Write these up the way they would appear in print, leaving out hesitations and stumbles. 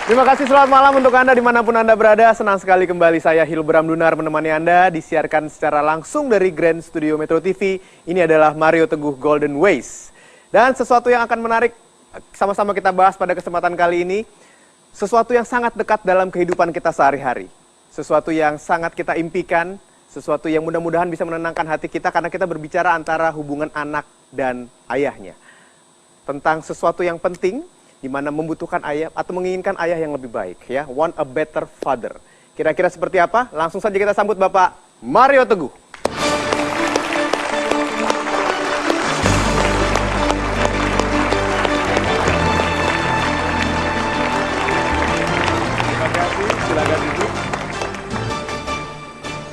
Terima kasih, selamat malam untuk Anda dimanapun Anda berada. Senang sekali kembali saya Hilbram Dunar menemani Anda. Disiarkan secara langsung dari Grand Studio Metro TV. Ini adalah Mario Teguh Golden Ways. Dan sesuatu yang akan menarik sama-sama kita bahas pada kesempatan kali ini. Sesuatu yang sangat dekat dalam kehidupan kita sehari-hari. Sesuatu yang sangat kita impikan. Sesuatu yang mudah-mudahan bisa menenangkan hati kita karena kita berbicara antara hubungan anak dan ayahnya. Tentang sesuatu yang penting, di mana membutuhkan ayah atau menginginkan ayah yang lebih baik, ya, want a better father. Kira-kira seperti apa? Langsung saja kita sambut Bapak Mario Teguh. Terima kasih, silakan duduk.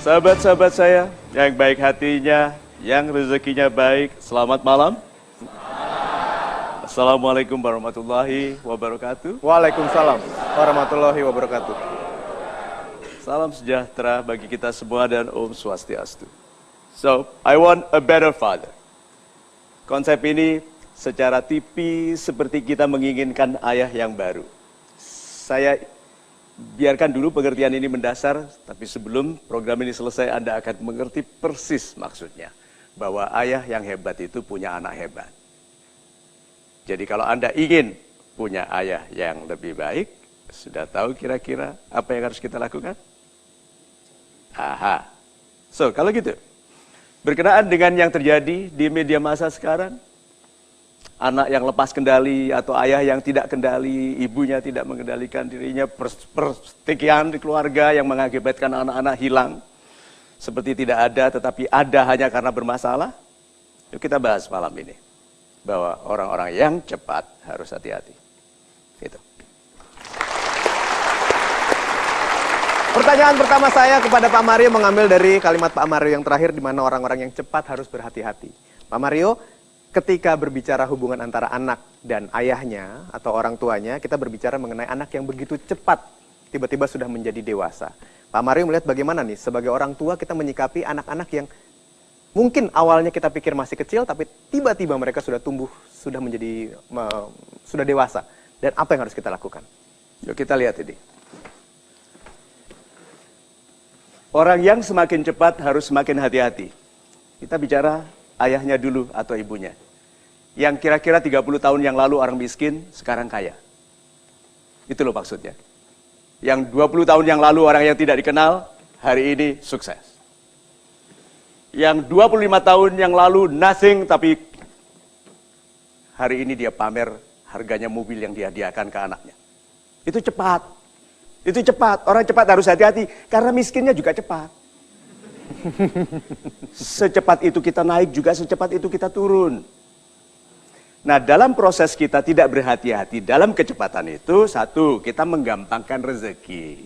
Sahabat-sahabat saya yang baik hatinya, yang rezekinya baik, selamat malam. Assalamualaikum warahmatullahi wabarakatuh. Waalaikumsalam warahmatullahi wabarakatuh. Salam sejahtera bagi kita semua dan Om Swastiastu. So, I want a better father. Konsep ini secara tipis seperti kita menginginkan ayah yang baru. Saya biarkan dulu pengertian ini mendasar, tapi sebelum program ini selesai Anda akan mengerti persis maksudnya. Bahwa ayah yang hebat itu punya anak hebat. Jadi kalau Anda ingin punya ayah yang lebih baik, sudah tahu kira-kira apa yang harus kita lakukan? Aha. So, kalau gitu, berkenaan dengan yang terjadi di media massa sekarang, anak yang lepas kendali atau ayah yang tidak kendali, ibunya tidak mengendalikan dirinya, pertikaian di keluarga yang mengakibatkan anak-anak hilang, seperti tidak ada tetapi ada hanya karena bermasalah, yuk kita bahas malam ini. Bahwa orang-orang yang cepat harus hati-hati. Itu. Pertanyaan pertama saya kepada Pak Mario mengambil dari kalimat Pak Mario yang terakhir, di mana orang-orang yang cepat harus berhati-hati. Pak Mario, ketika berbicara hubungan antara anak dan ayahnya atau orang tuanya, kita berbicara mengenai anak yang begitu cepat tiba-tiba sudah menjadi dewasa. Pak Mario melihat bagaimana nih sebagai orang tua kita menyikapi anak-anak yang mungkin awalnya kita pikir masih kecil, tapi tiba-tiba mereka sudah tumbuh, sudah menjadi, sudah dewasa. Dan apa yang harus kita lakukan? Yuk kita lihat ini. Orang yang semakin cepat harus semakin hati-hati. Kita bicara ayahnya dulu atau ibunya. Yang kira-kira 30 tahun yang lalu orang miskin, sekarang kaya. Itu loh maksudnya. Yang 20 tahun yang lalu orang yang tidak dikenal, hari ini sukses. Yang 25 tahun yang lalu nothing, tapi hari ini dia pamer harganya mobil yang dihadiahkan ke anaknya. Itu cepat. Itu cepat. Orang cepat harus hati-hati karena miskinnya juga cepat. Secepat itu kita naik juga secepat itu kita turun. Nah, dalam proses kita tidak berhati-hati dalam kecepatan itu, satu, kita menggampangkan rezeki.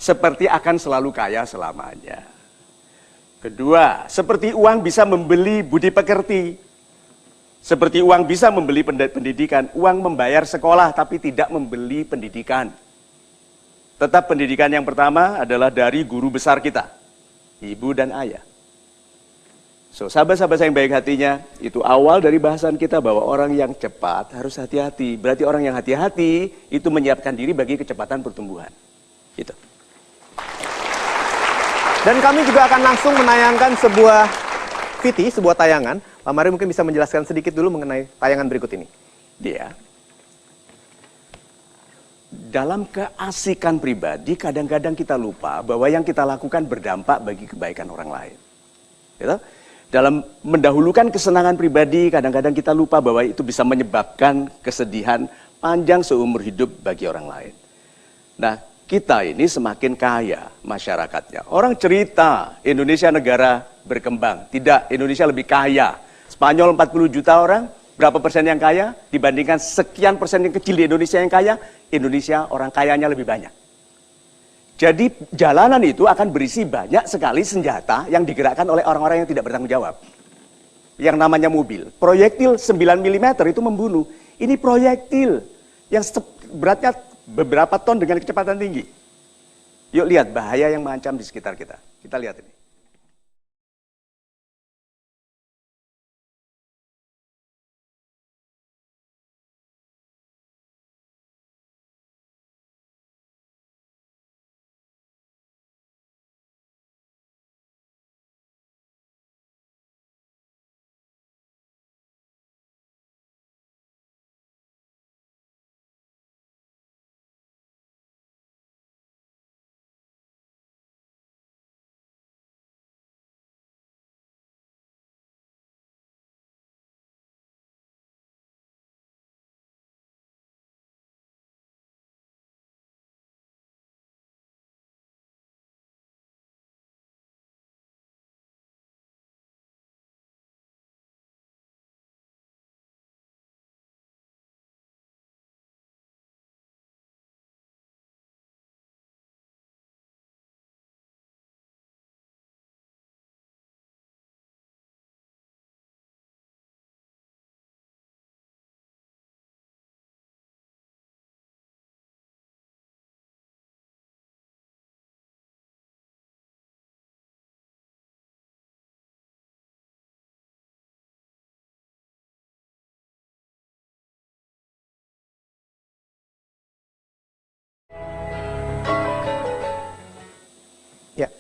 Seperti akan selalu kaya selamanya. Kedua, seperti uang bisa membeli budi pekerti. Seperti uang bisa membeli pendidikan. Uang membayar sekolah tapi tidak membeli pendidikan. Tetap pendidikan yang pertama adalah dari guru besar kita. Ibu dan ayah. So, sahabat-sahabat yang baik hatinya, itu awal dari bahasan kita bahwa orang yang cepat harus hati-hati. Berarti orang yang hati-hati itu menyiapkan diri bagi kecepatan pertumbuhan. Gitu. Dan kami juga akan langsung menayangkan sebuah VT, sebuah tayangan. Pak Mario mungkin bisa menjelaskan sedikit dulu mengenai tayangan berikut ini. Dia, dalam keasikan pribadi, kadang-kadang kita lupa bahwa yang kita lakukan berdampak bagi kebaikan orang lain. Gitu? Dalam mendahulukan kesenangan pribadi, kadang-kadang kita lupa bahwa itu bisa menyebabkan kesedihan panjang seumur hidup bagi orang lain. Nah, kita ini semakin kaya masyarakatnya. Orang cerita Indonesia negara berkembang. Tidak, Indonesia lebih kaya. Spanyol 40 juta orang, berapa persen yang kaya? Dibandingkan sekian persen yang kecil di Indonesia yang kaya, Indonesia orang kayanya lebih banyak. Jadi jalanan itu akan berisi banyak sekali senjata yang digerakkan oleh orang-orang yang tidak bertanggung jawab. Yang namanya mobil. Proyektil 9 mm itu membunuh. Ini proyektil yang beratnya beberapa ton dengan kecepatan tinggi. Yuk lihat bahaya yang mengancam di sekitar kita. Kita lihat ini.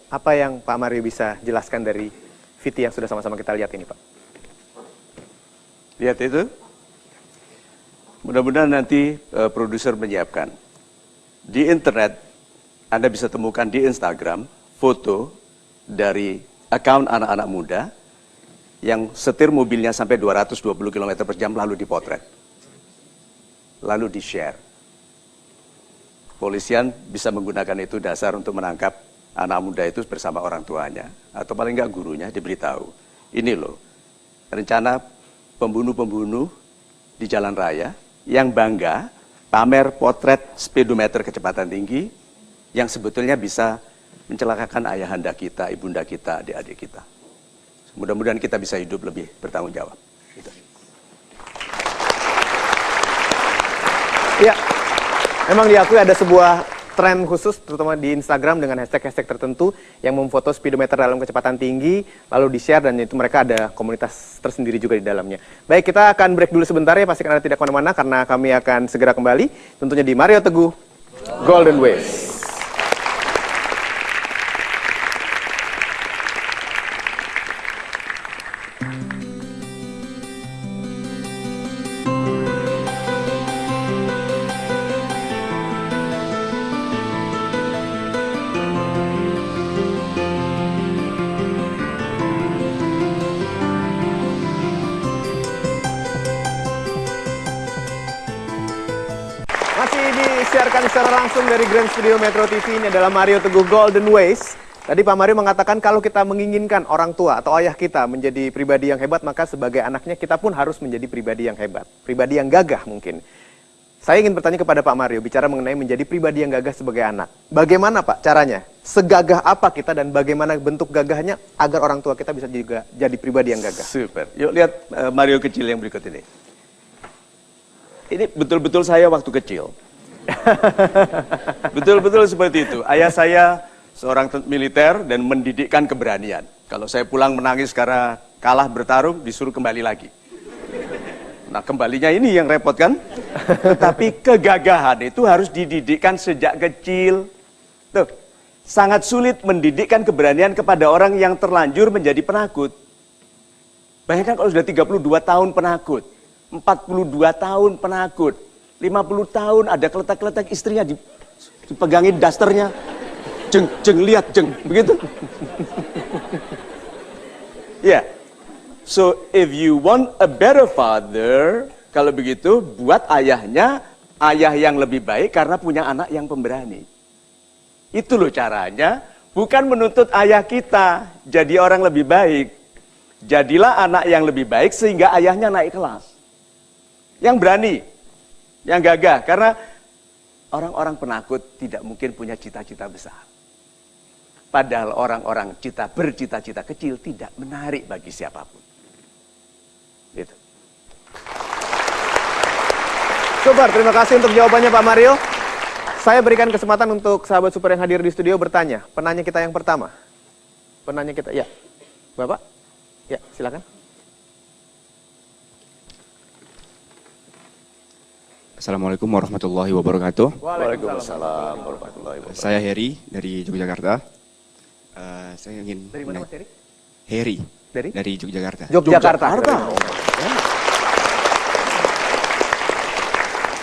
Apa yang Pak Mario bisa jelaskan dari VT yang sudah sama-sama kita lihat ini, Pak? Lihat itu. Mudah-mudahan nanti produser menyiapkan. Di internet, Anda bisa temukan di Instagram foto dari akun anak-anak muda yang setir mobilnya sampai 220 km per jam lalu dipotret. Lalu di-share. Polisian bisa menggunakan itu dasar untuk menangkap anak muda itu bersama orang tuanya. Atau paling enggak gurunya diberitahu. Ini loh, rencana pembunuh-pembunuh di jalan raya yang bangga pamer potret speedometer kecepatan tinggi yang sebetulnya bisa mencelakakan ayahanda kita, ibunda kita, adik-adik kita. Mudah-mudahan kita bisa hidup lebih bertanggung jawab. Gitu. Ya, memang diakui ada sebuah tren khusus, terutama di Instagram dengan hashtag-hashtag tertentu yang memfoto speedometer dalam kecepatan tinggi, lalu di-share, dan itu mereka ada komunitas tersendiri juga di dalamnya. Baik, kita akan break dulu sebentar ya, pastikan Anda tidak kemana-mana, karena kami akan segera kembali, tentunya di Mario Teguh, Golden Ways. Masih disiarkan secara langsung dari Grand Studio Metro TV, ini adalah Mario Teguh Golden Ways. Tadi Pak Mario mengatakan kalau kita menginginkan orang tua atau ayah kita menjadi pribadi yang hebat, maka sebagai anaknya kita pun harus menjadi pribadi yang hebat. Pribadi yang gagah mungkin. Saya ingin bertanya kepada Pak Mario, bicara mengenai menjadi pribadi yang gagah sebagai anak. Bagaimana Pak caranya? Segagah apa kita dan bagaimana bentuk gagahnya agar orang tua kita bisa juga jadi pribadi yang gagah? Super. Yuk lihat Mario kecil yang berikut ini. Ini betul-betul saya waktu kecil. Betul-betul seperti itu. Ayah saya seorang militer dan mendidikkan keberanian. Kalau saya pulang menangis karena kalah bertarung, disuruh kembali lagi. Nah, kembalinya ini yang repot kan? Tetapi kegagahan itu harus dididikkan sejak kecil. Tuh, sangat sulit mendidikkan keberanian kepada orang yang terlanjur menjadi penakut. Bayangkan kalau sudah 32 tahun penakut. 42 tahun penakut, 50 tahun ada keletak-keletak istrinya dipegangin dasternya, jeng lihat jeng, begitu. Ya, yeah. So if you want a better father, kalau begitu buat ayahnya ayah yang lebih baik karena punya anak yang pemberani. Itu loh caranya, bukan menuntut ayah kita jadi orang lebih baik. Jadilah anak yang lebih baik sehingga ayahnya naik kelas. Yang berani, yang gagah. Karena orang-orang penakut tidak mungkin punya cita-cita besar. Padahal orang-orang bercita-cita kecil tidak menarik bagi siapapun. Gitu. Super, terima kasih untuk jawabannya Pak Mario. Saya berikan kesempatan untuk sahabat super yang hadir di studio bertanya. Penanya kita yang pertama. Penanya kita, ya. Bapak? Ya, silakan. Assalamualaikum warahmatullahi wabarakatuh. Waalaikumsalam warahmatullahi wabarakatuh. Saya Heri dari Yogyakarta. Saya ingin Dari mana Mas Heri? Heri Dari? dari Yogyakarta. Yogyakarta.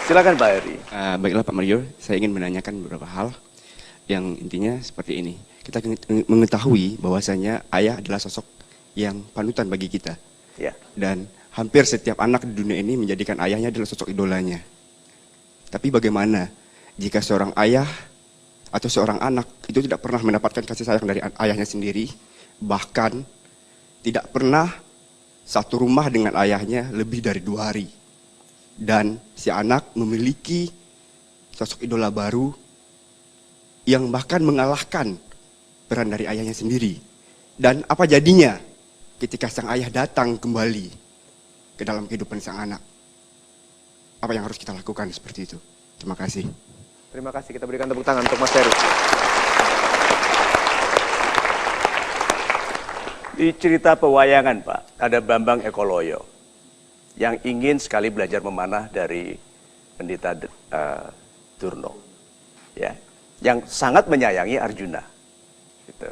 Silakan Pak Heri. Baiklah Pak Mario, saya ingin menanyakan beberapa hal yang intinya seperti ini. Kita mengetahui bahwasanya ayah adalah sosok yang panutan bagi kita. Ya. Dan hampir setiap anak di dunia ini menjadikan ayahnya adalah sosok idolanya. Tapi bagaimana jika seorang ayah atau seorang anak itu tidak pernah mendapatkan kasih sayang dari ayahnya sendiri, bahkan tidak pernah satu rumah dengan ayahnya lebih dari 2 hari. Dan si anak memiliki sosok idola baru yang bahkan mengalahkan peran dari ayahnya sendiri. Dan apa jadinya ketika sang ayah datang kembali ke dalam kehidupan sang anak? Apa yang harus kita lakukan seperti itu? Terima kasih. Terima kasih, kita berikan tepuk tangan untuk Mas Heri. Di cerita pewayangan Pak, ada Bambang Ekoloyo yang ingin sekali belajar memanah dari Pendeta Durno, ya, yang sangat menyayangi Arjuna. Gitu.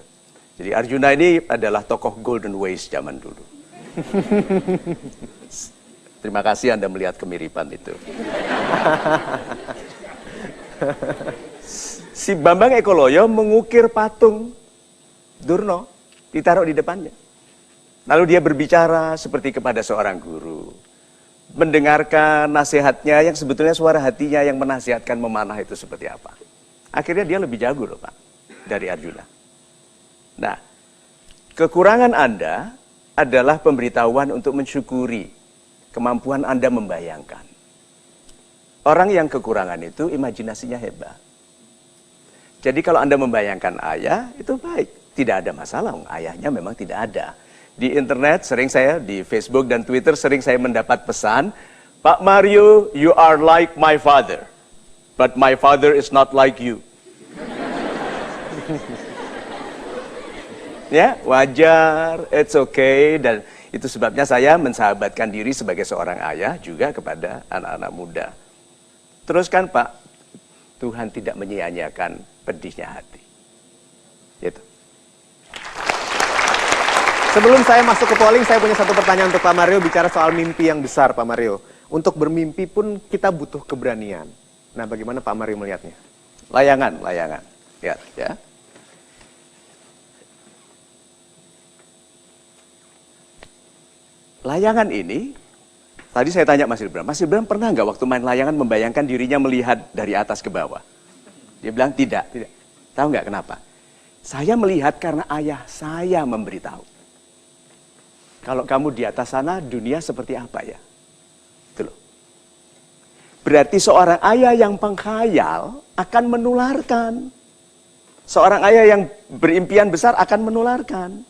Jadi Arjuna ini adalah tokoh Golden Ways zaman dulu. Terima kasih Anda melihat kemiripan itu. Si Bambang Ekoloyo mengukir patung Durna, ditaruh di depannya. Lalu dia berbicara seperti kepada seorang guru. Mendengarkan nasihatnya yang sebetulnya suara hatinya yang menasihatkan memanah itu seperti apa. Akhirnya dia lebih jago loh Pak, dari Arjuna. Nah, kekurangan Anda adalah pemberitahuan untuk mensyukuri kemampuan Anda membayangkan. Orang yang kekurangan itu imajinasinya hebat. Jadi kalau Anda membayangkan ayah, itu baik. Tidak ada masalah, ayahnya memang tidak ada. Di internet sering saya, di Facebook dan Twitter sering saya mendapat pesan, Pak Mario, you are like my father. But my father is not like you. Ya, wajar, it's okay. Dan itu sebabnya saya mensahabatkan diri sebagai seorang ayah juga kepada anak-anak muda. Teruskan Pak, Tuhan tidak menyia-nyiakan pedihnya hati. Gitu. Sebelum saya masuk ke polling, saya punya satu pertanyaan untuk Pak Mario bicara soal mimpi yang besar, Pak Mario. Untuk bermimpi pun kita butuh keberanian. Nah, bagaimana Pak Mario melihatnya? Layangan. Lihat, ya. Layangan ini, tadi saya tanya Mas Ibram pernah nggak waktu main layangan membayangkan dirinya melihat dari atas ke bawah? Dia bilang tidak. Tahu nggak kenapa? Saya melihat karena ayah saya memberitahu. Kalau kamu di atas sana, dunia seperti apa ya? Itu loh. Berarti seorang ayah yang penghayal akan menularkan. Seorang ayah yang berimpian besar akan menularkan.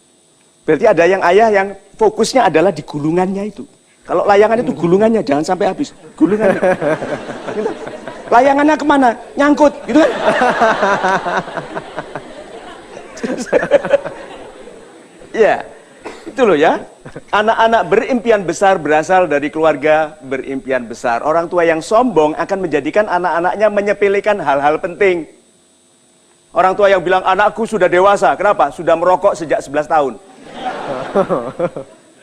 Berarti ada yang ayah yang fokusnya adalah di gulungannya itu. Kalau layangan itu gulungannya, jangan sampai habis. Gulungannya. Gitu. Layangannya kemana? Nyangkut, gitu kan? Ya, itu loh ya. Anak-anak berimpian besar berasal dari keluarga berimpian besar. Orang tua yang sombong akan menjadikan anak-anaknya menyepelekan hal-hal penting. Orang tua yang bilang, anakku sudah dewasa. Kenapa? Sudah merokok sejak 11 tahun.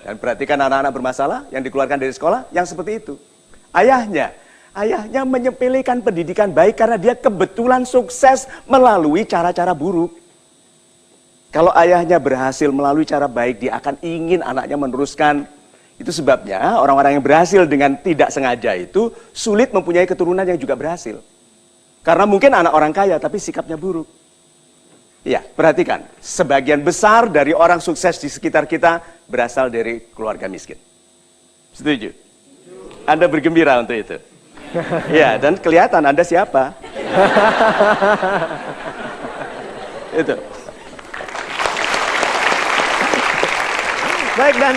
Dan perhatikan anak-anak bermasalah yang dikeluarkan dari sekolah, yang seperti itu. Ayahnya menyepelekan pendidikan baik karena dia kebetulan sukses melalui cara-cara buruk. Kalau ayahnya berhasil melalui cara baik, dia akan ingin anaknya meneruskan. Itu sebabnya orang-orang yang berhasil dengan tidak sengaja itu sulit mempunyai keturunan yang juga berhasil. Karena mungkin anak orang kaya tapi sikapnya buruk. Ya, perhatikan, sebagian besar dari orang sukses di sekitar kita berasal dari keluarga miskin. Setuju? Anda bergembira untuk itu? Ya, dan kelihatan Anda siapa. Itu. Baik, dan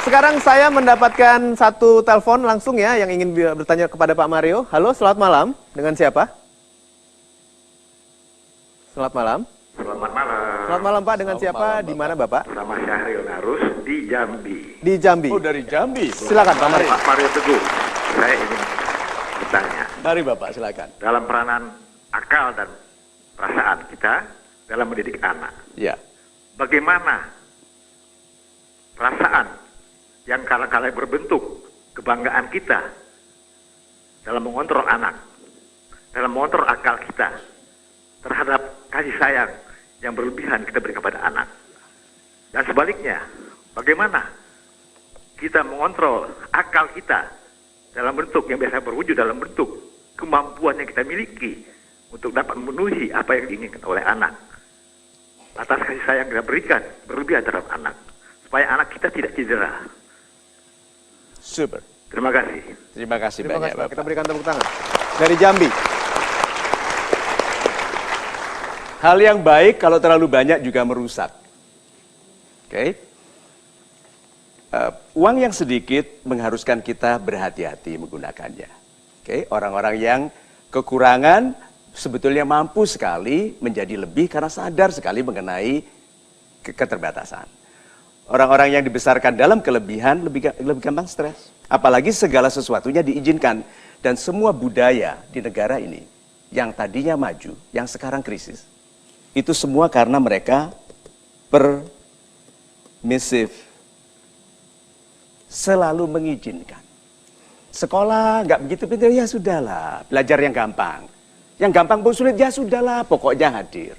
sekarang saya mendapatkan satu telepon langsung ya yang ingin bertanya kepada Pak Mario. Halo, selamat malam. Dengan siapa? Selamat malam. Selamat malam. Selamat malam Pak, dengan siapa? Di mana Bapak? Nama Syahril Narus di Jambi. Di Jambi. Oh, dari Jambi. Silakan Pak Mario. Pak Mario Teguh, saya ingin bertanya. Mari Bapak, silakan. Dalam peranan akal dan perasaan kita dalam mendidik anak, Ya. bagaimana perasaan yang kala-kala berbentuk kebanggaan kita dalam mengontrol anak, dalam mengontrol akal kita terhadap kasih sayang yang berlebihan kita berikan kepada anak. Dan sebaliknya, bagaimana kita mengontrol akal kita dalam bentuk yang biasa berwujud dalam bentuk kemampuan yang kita miliki untuk dapat memenuhi apa yang diinginkan oleh anak atas kasih sayang yang kita berikan berlebihan terhadap anak, supaya anak kita tidak cedera. Super. Terima kasih. Terima kasih Terima banyak kasih Pak. Bapak. Kita berikan tepuk tangan. Dari Jambi. Hal yang baik kalau terlalu banyak juga merusak. Oke. Uang yang sedikit mengharuskan kita berhati-hati menggunakannya. Oke, orang-orang yang kekurangan sebetulnya mampu sekali menjadi lebih karena sadar sekali mengenai keterbatasan. Orang-orang yang dibesarkan dalam kelebihan lebih gampang stres. Apalagi segala sesuatunya diizinkan. Dan semua budaya di negara ini yang tadinya maju, yang sekarang krisis. Itu semua karena mereka permissive. Selalu mengizinkan. Sekolah nggak begitu pintar, ya sudahlah, belajar yang gampang. Yang gampang pun sulit, ya sudahlah, pokoknya hadir.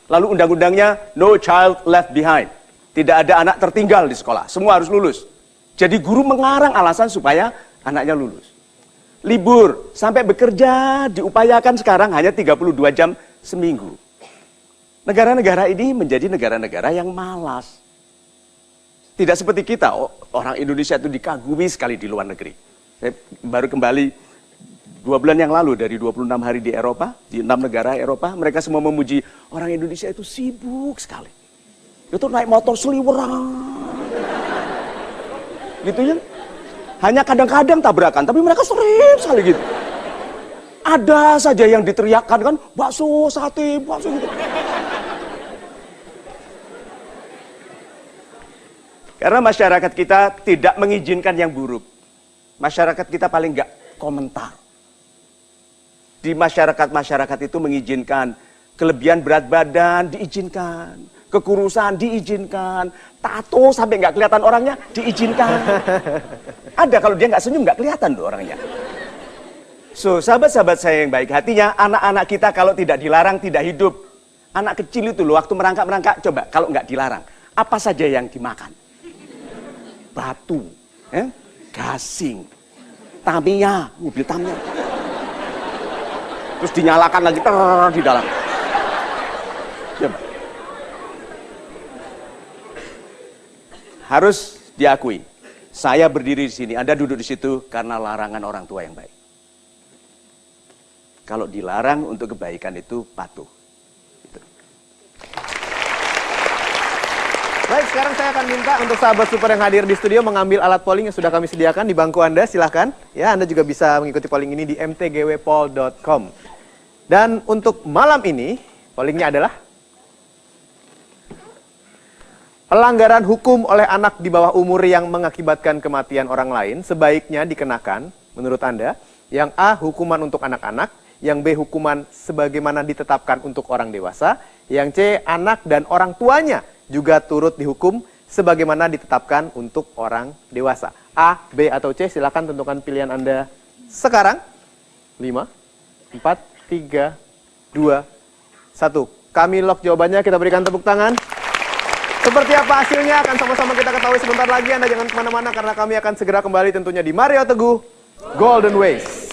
Lalu undang-undangnya no child left behind. Tidak ada anak tertinggal di sekolah, semua harus lulus. Jadi guru mengarang alasan supaya anaknya lulus. Libur, sampai bekerja diupayakan sekarang hanya 32 jam seminggu. Negara-negara ini menjadi negara-negara yang malas. Tidak seperti kita, orang Indonesia itu dikagumi sekali di luar negeri. Saya baru kembali 2 bulan yang lalu dari 26 hari di Eropa, di 6 negara Eropa, mereka semua memuji orang Indonesia itu sibuk sekali. Itu naik motor seliweran. Gitu ya. Hanya kadang-kadang tabrakan, tapi mereka sering sekali gitu. Ada saja yang diteriakkan kan, bakso, sate, bakso gitu. Karena masyarakat kita tidak mengizinkan yang buruk. Masyarakat kita paling nggak komentar. Di masyarakat itu mengizinkan kelebihan berat badan diizinkan, kekurusan diizinkan, tato sampai nggak kelihatan orangnya diizinkan. Ada kalau dia nggak senyum nggak kelihatan tuh orangnya. So sahabat-sahabat saya yang baik hatinya, anak-anak kita kalau tidak dilarang tidak hidup. Anak kecil itu loh waktu merangkak-merangkak, coba kalau nggak dilarang, apa saja yang dimakan? Batu, gasing, Tamiya, mobil Tamiya. Terus dinyalakan lagi di dalam. Coba. Harus diakui, saya berdiri di sini, Anda duduk di situ karena larangan orang tua yang baik. Kalau dilarang untuk kebaikan itu patuh. Baik, sekarang saya akan minta untuk sahabat super yang hadir di studio mengambil alat polling yang sudah kami sediakan di bangku Anda, silahkan. Ya, Anda juga bisa mengikuti polling ini di mtgwpoll.com. Dan untuk malam ini, pollingnya adalah pelanggaran hukum oleh anak di bawah umur yang mengakibatkan kematian orang lain sebaiknya dikenakan, menurut Anda, yang A, hukuman untuk anak-anak, yang B, hukuman sebagaimana ditetapkan untuk orang dewasa, yang C, anak dan orang tuanya juga turut dihukum sebagaimana ditetapkan untuk orang dewasa. A, B, atau C, silakan tentukan pilihan Anda sekarang. 5, 4, 3, 2, 1. Kami lock jawabannya, kita berikan tepuk tangan. Seperti apa hasilnya akan sama-sama kita ketahui sebentar lagi. Anda jangan kemana-mana karena kami akan segera kembali tentunya di Mario Teguh Golden Ways.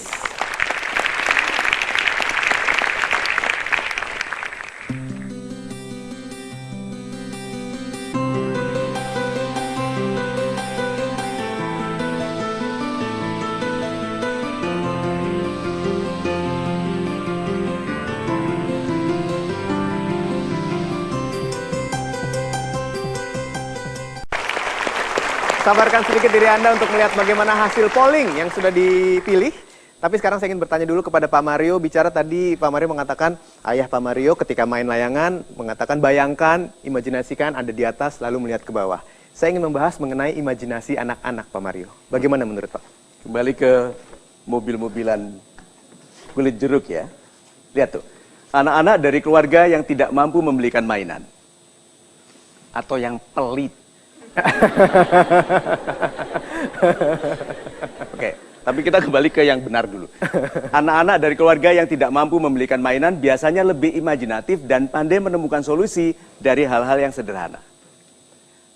Sabarkan sedikit diri Anda untuk melihat bagaimana hasil polling yang sudah dipilih. Tapi sekarang saya ingin bertanya dulu kepada Pak Mario. Bicara tadi Pak Mario mengatakan, ayah Pak Mario ketika main layangan mengatakan bayangkan, imajinasikan ada di atas lalu melihat ke bawah. Saya ingin membahas mengenai imajinasi anak-anak Pak Mario. Bagaimana menurut Pak? Kembali ke mobil-mobilan kulit jeruk ya. Lihat tuh, anak-anak dari keluarga yang tidak mampu membelikan mainan. Atau yang pelit. Oke, tapi kita kembali ke yang benar dulu. Anak-anak dari keluarga yang tidak mampu membelikan mainan biasanya lebih imajinatif dan pandai menemukan solusi dari hal-hal yang sederhana.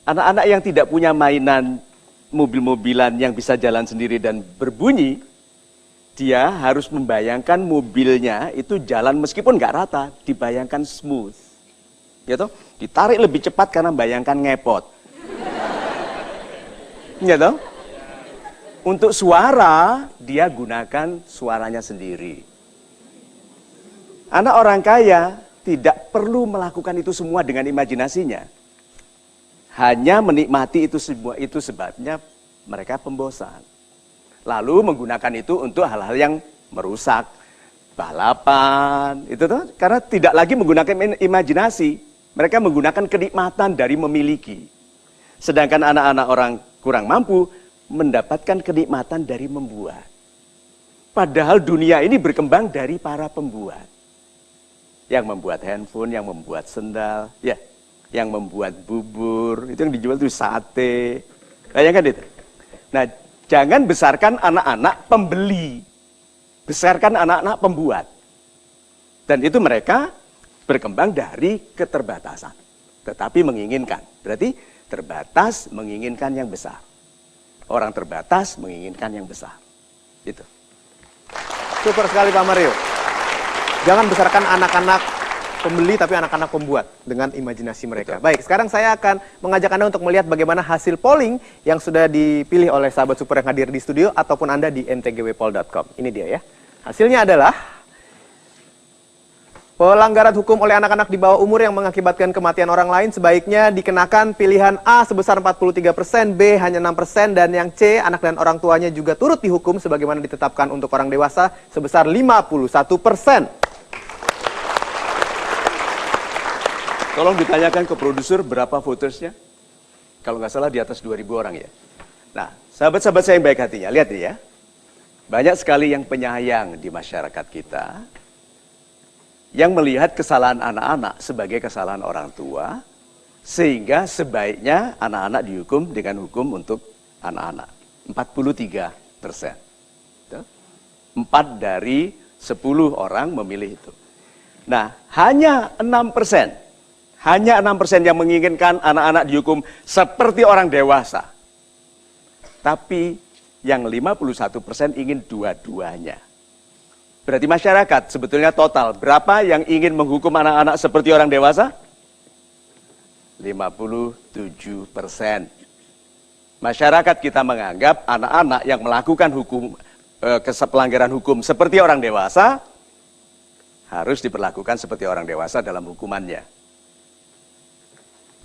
Anak-anak yang tidak punya mainan mobil-mobilan yang bisa jalan sendiri dan berbunyi, dia harus membayangkan mobilnya itu jalan meskipun nggak rata, dibayangkan smooth. Gitu? Ditarik lebih cepat karena bayangkan ngepot. Gitu? Untuk suara, dia gunakan suaranya sendiri. Anak orang kaya tidak perlu melakukan itu semua dengan imajinasinya. Hanya menikmati itu semua, itu sebabnya mereka pembosan. Lalu menggunakan itu untuk hal-hal yang merusak. Balapan, itu tuh karena tidak lagi menggunakan imajinasi. Mereka menggunakan kenikmatan dari memiliki. Sedangkan anak-anak orang kurang mampu mendapatkan kenikmatan dari membuat. Padahal dunia ini berkembang dari para pembuat. Yang membuat handphone, yang membuat sendal, ya, yang membuat bubur, itu yang dijual itu sate. Bayangkan itu. Nah, jangan besarkan anak-anak pembeli. Besarkan anak-anak pembuat. Dan itu mereka berkembang dari keterbatasan. Tetapi menginginkan. Berarti terbatas menginginkan yang besar. Orang terbatas menginginkan yang besar. Itu. Super sekali Pak Mario. Jangan besarkan anak-anak pembeli tapi anak-anak pembuat dengan imajinasi mereka. Baik, sekarang saya akan mengajak Anda untuk melihat bagaimana hasil polling yang sudah dipilih oleh sahabat super yang hadir di studio ataupun Anda di ntgwpol.com. Ini dia ya. Hasilnya adalah pelanggaran hukum oleh anak-anak di bawah umur yang mengakibatkan kematian orang lain sebaiknya dikenakan pilihan A sebesar 43%, B hanya 6%, dan yang C, anak dan orang tuanya juga turut dihukum sebagaimana ditetapkan untuk orang dewasa sebesar 51%. Tolong ditanyakan ke produser berapa votersnya. Kalau nggak salah di atas 2.000 orang ya. Nah, sahabat-sahabat saya yang baik hatinya, lihat nih ya. Banyak sekali yang penyayang di masyarakat kita yang melihat kesalahan anak-anak sebagai kesalahan orang tua, sehingga sebaiknya anak-anak dihukum dengan hukum untuk anak-anak. 43%. 4 dari 10 orang memilih itu. Nah, hanya 6%. Hanya 6% yang menginginkan anak-anak dihukum seperti orang dewasa. Tapi yang 51% ingin dua-duanya. Berarti masyarakat sebetulnya total berapa yang ingin menghukum anak-anak seperti orang dewasa? 57%. Masyarakat kita menganggap anak-anak yang melakukan pelanggaran hukum seperti orang dewasa harus diperlakukan seperti orang dewasa dalam hukumannya.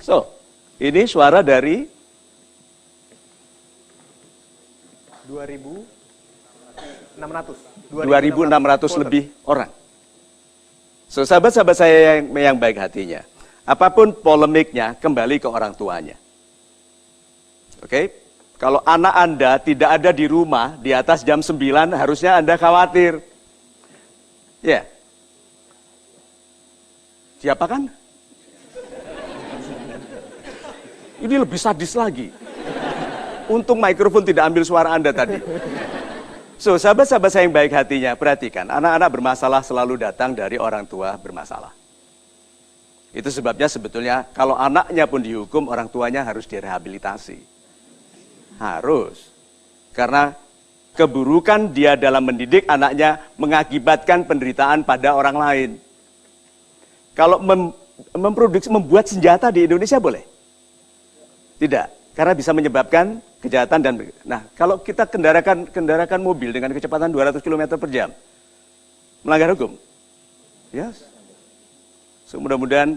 So, ini suara dari 2.600 lebih orang. So, sahabat-sahabat saya yang baik hatinya, apapun polemiknya kembali ke orang tuanya. Oke? Kalau anak Anda tidak ada di rumah di atas jam 9, harusnya Anda khawatir. Ya. Siapa kan? Ini lebih sadis lagi. Untung mikrofon tidak ambil suara Anda tadi. So, sahabat-sahabat saya yang baik hatinya, perhatikan. Anak-anak bermasalah selalu datang dari orang tua bermasalah. Itu sebabnya sebetulnya kalau anaknya pun dihukum, orang tuanya harus direhabilitasi. Harus. Karena keburukan dia dalam mendidik anaknya mengakibatkan penderitaan pada orang lain. Kalau membuat senjata di Indonesia boleh? Tidak, karena bisa menyebabkan kejahatan dan... Nah, kalau kita kendarakan mobil dengan kecepatan 200 km per jam, melanggar hukum. Yes. So, mudah-mudahan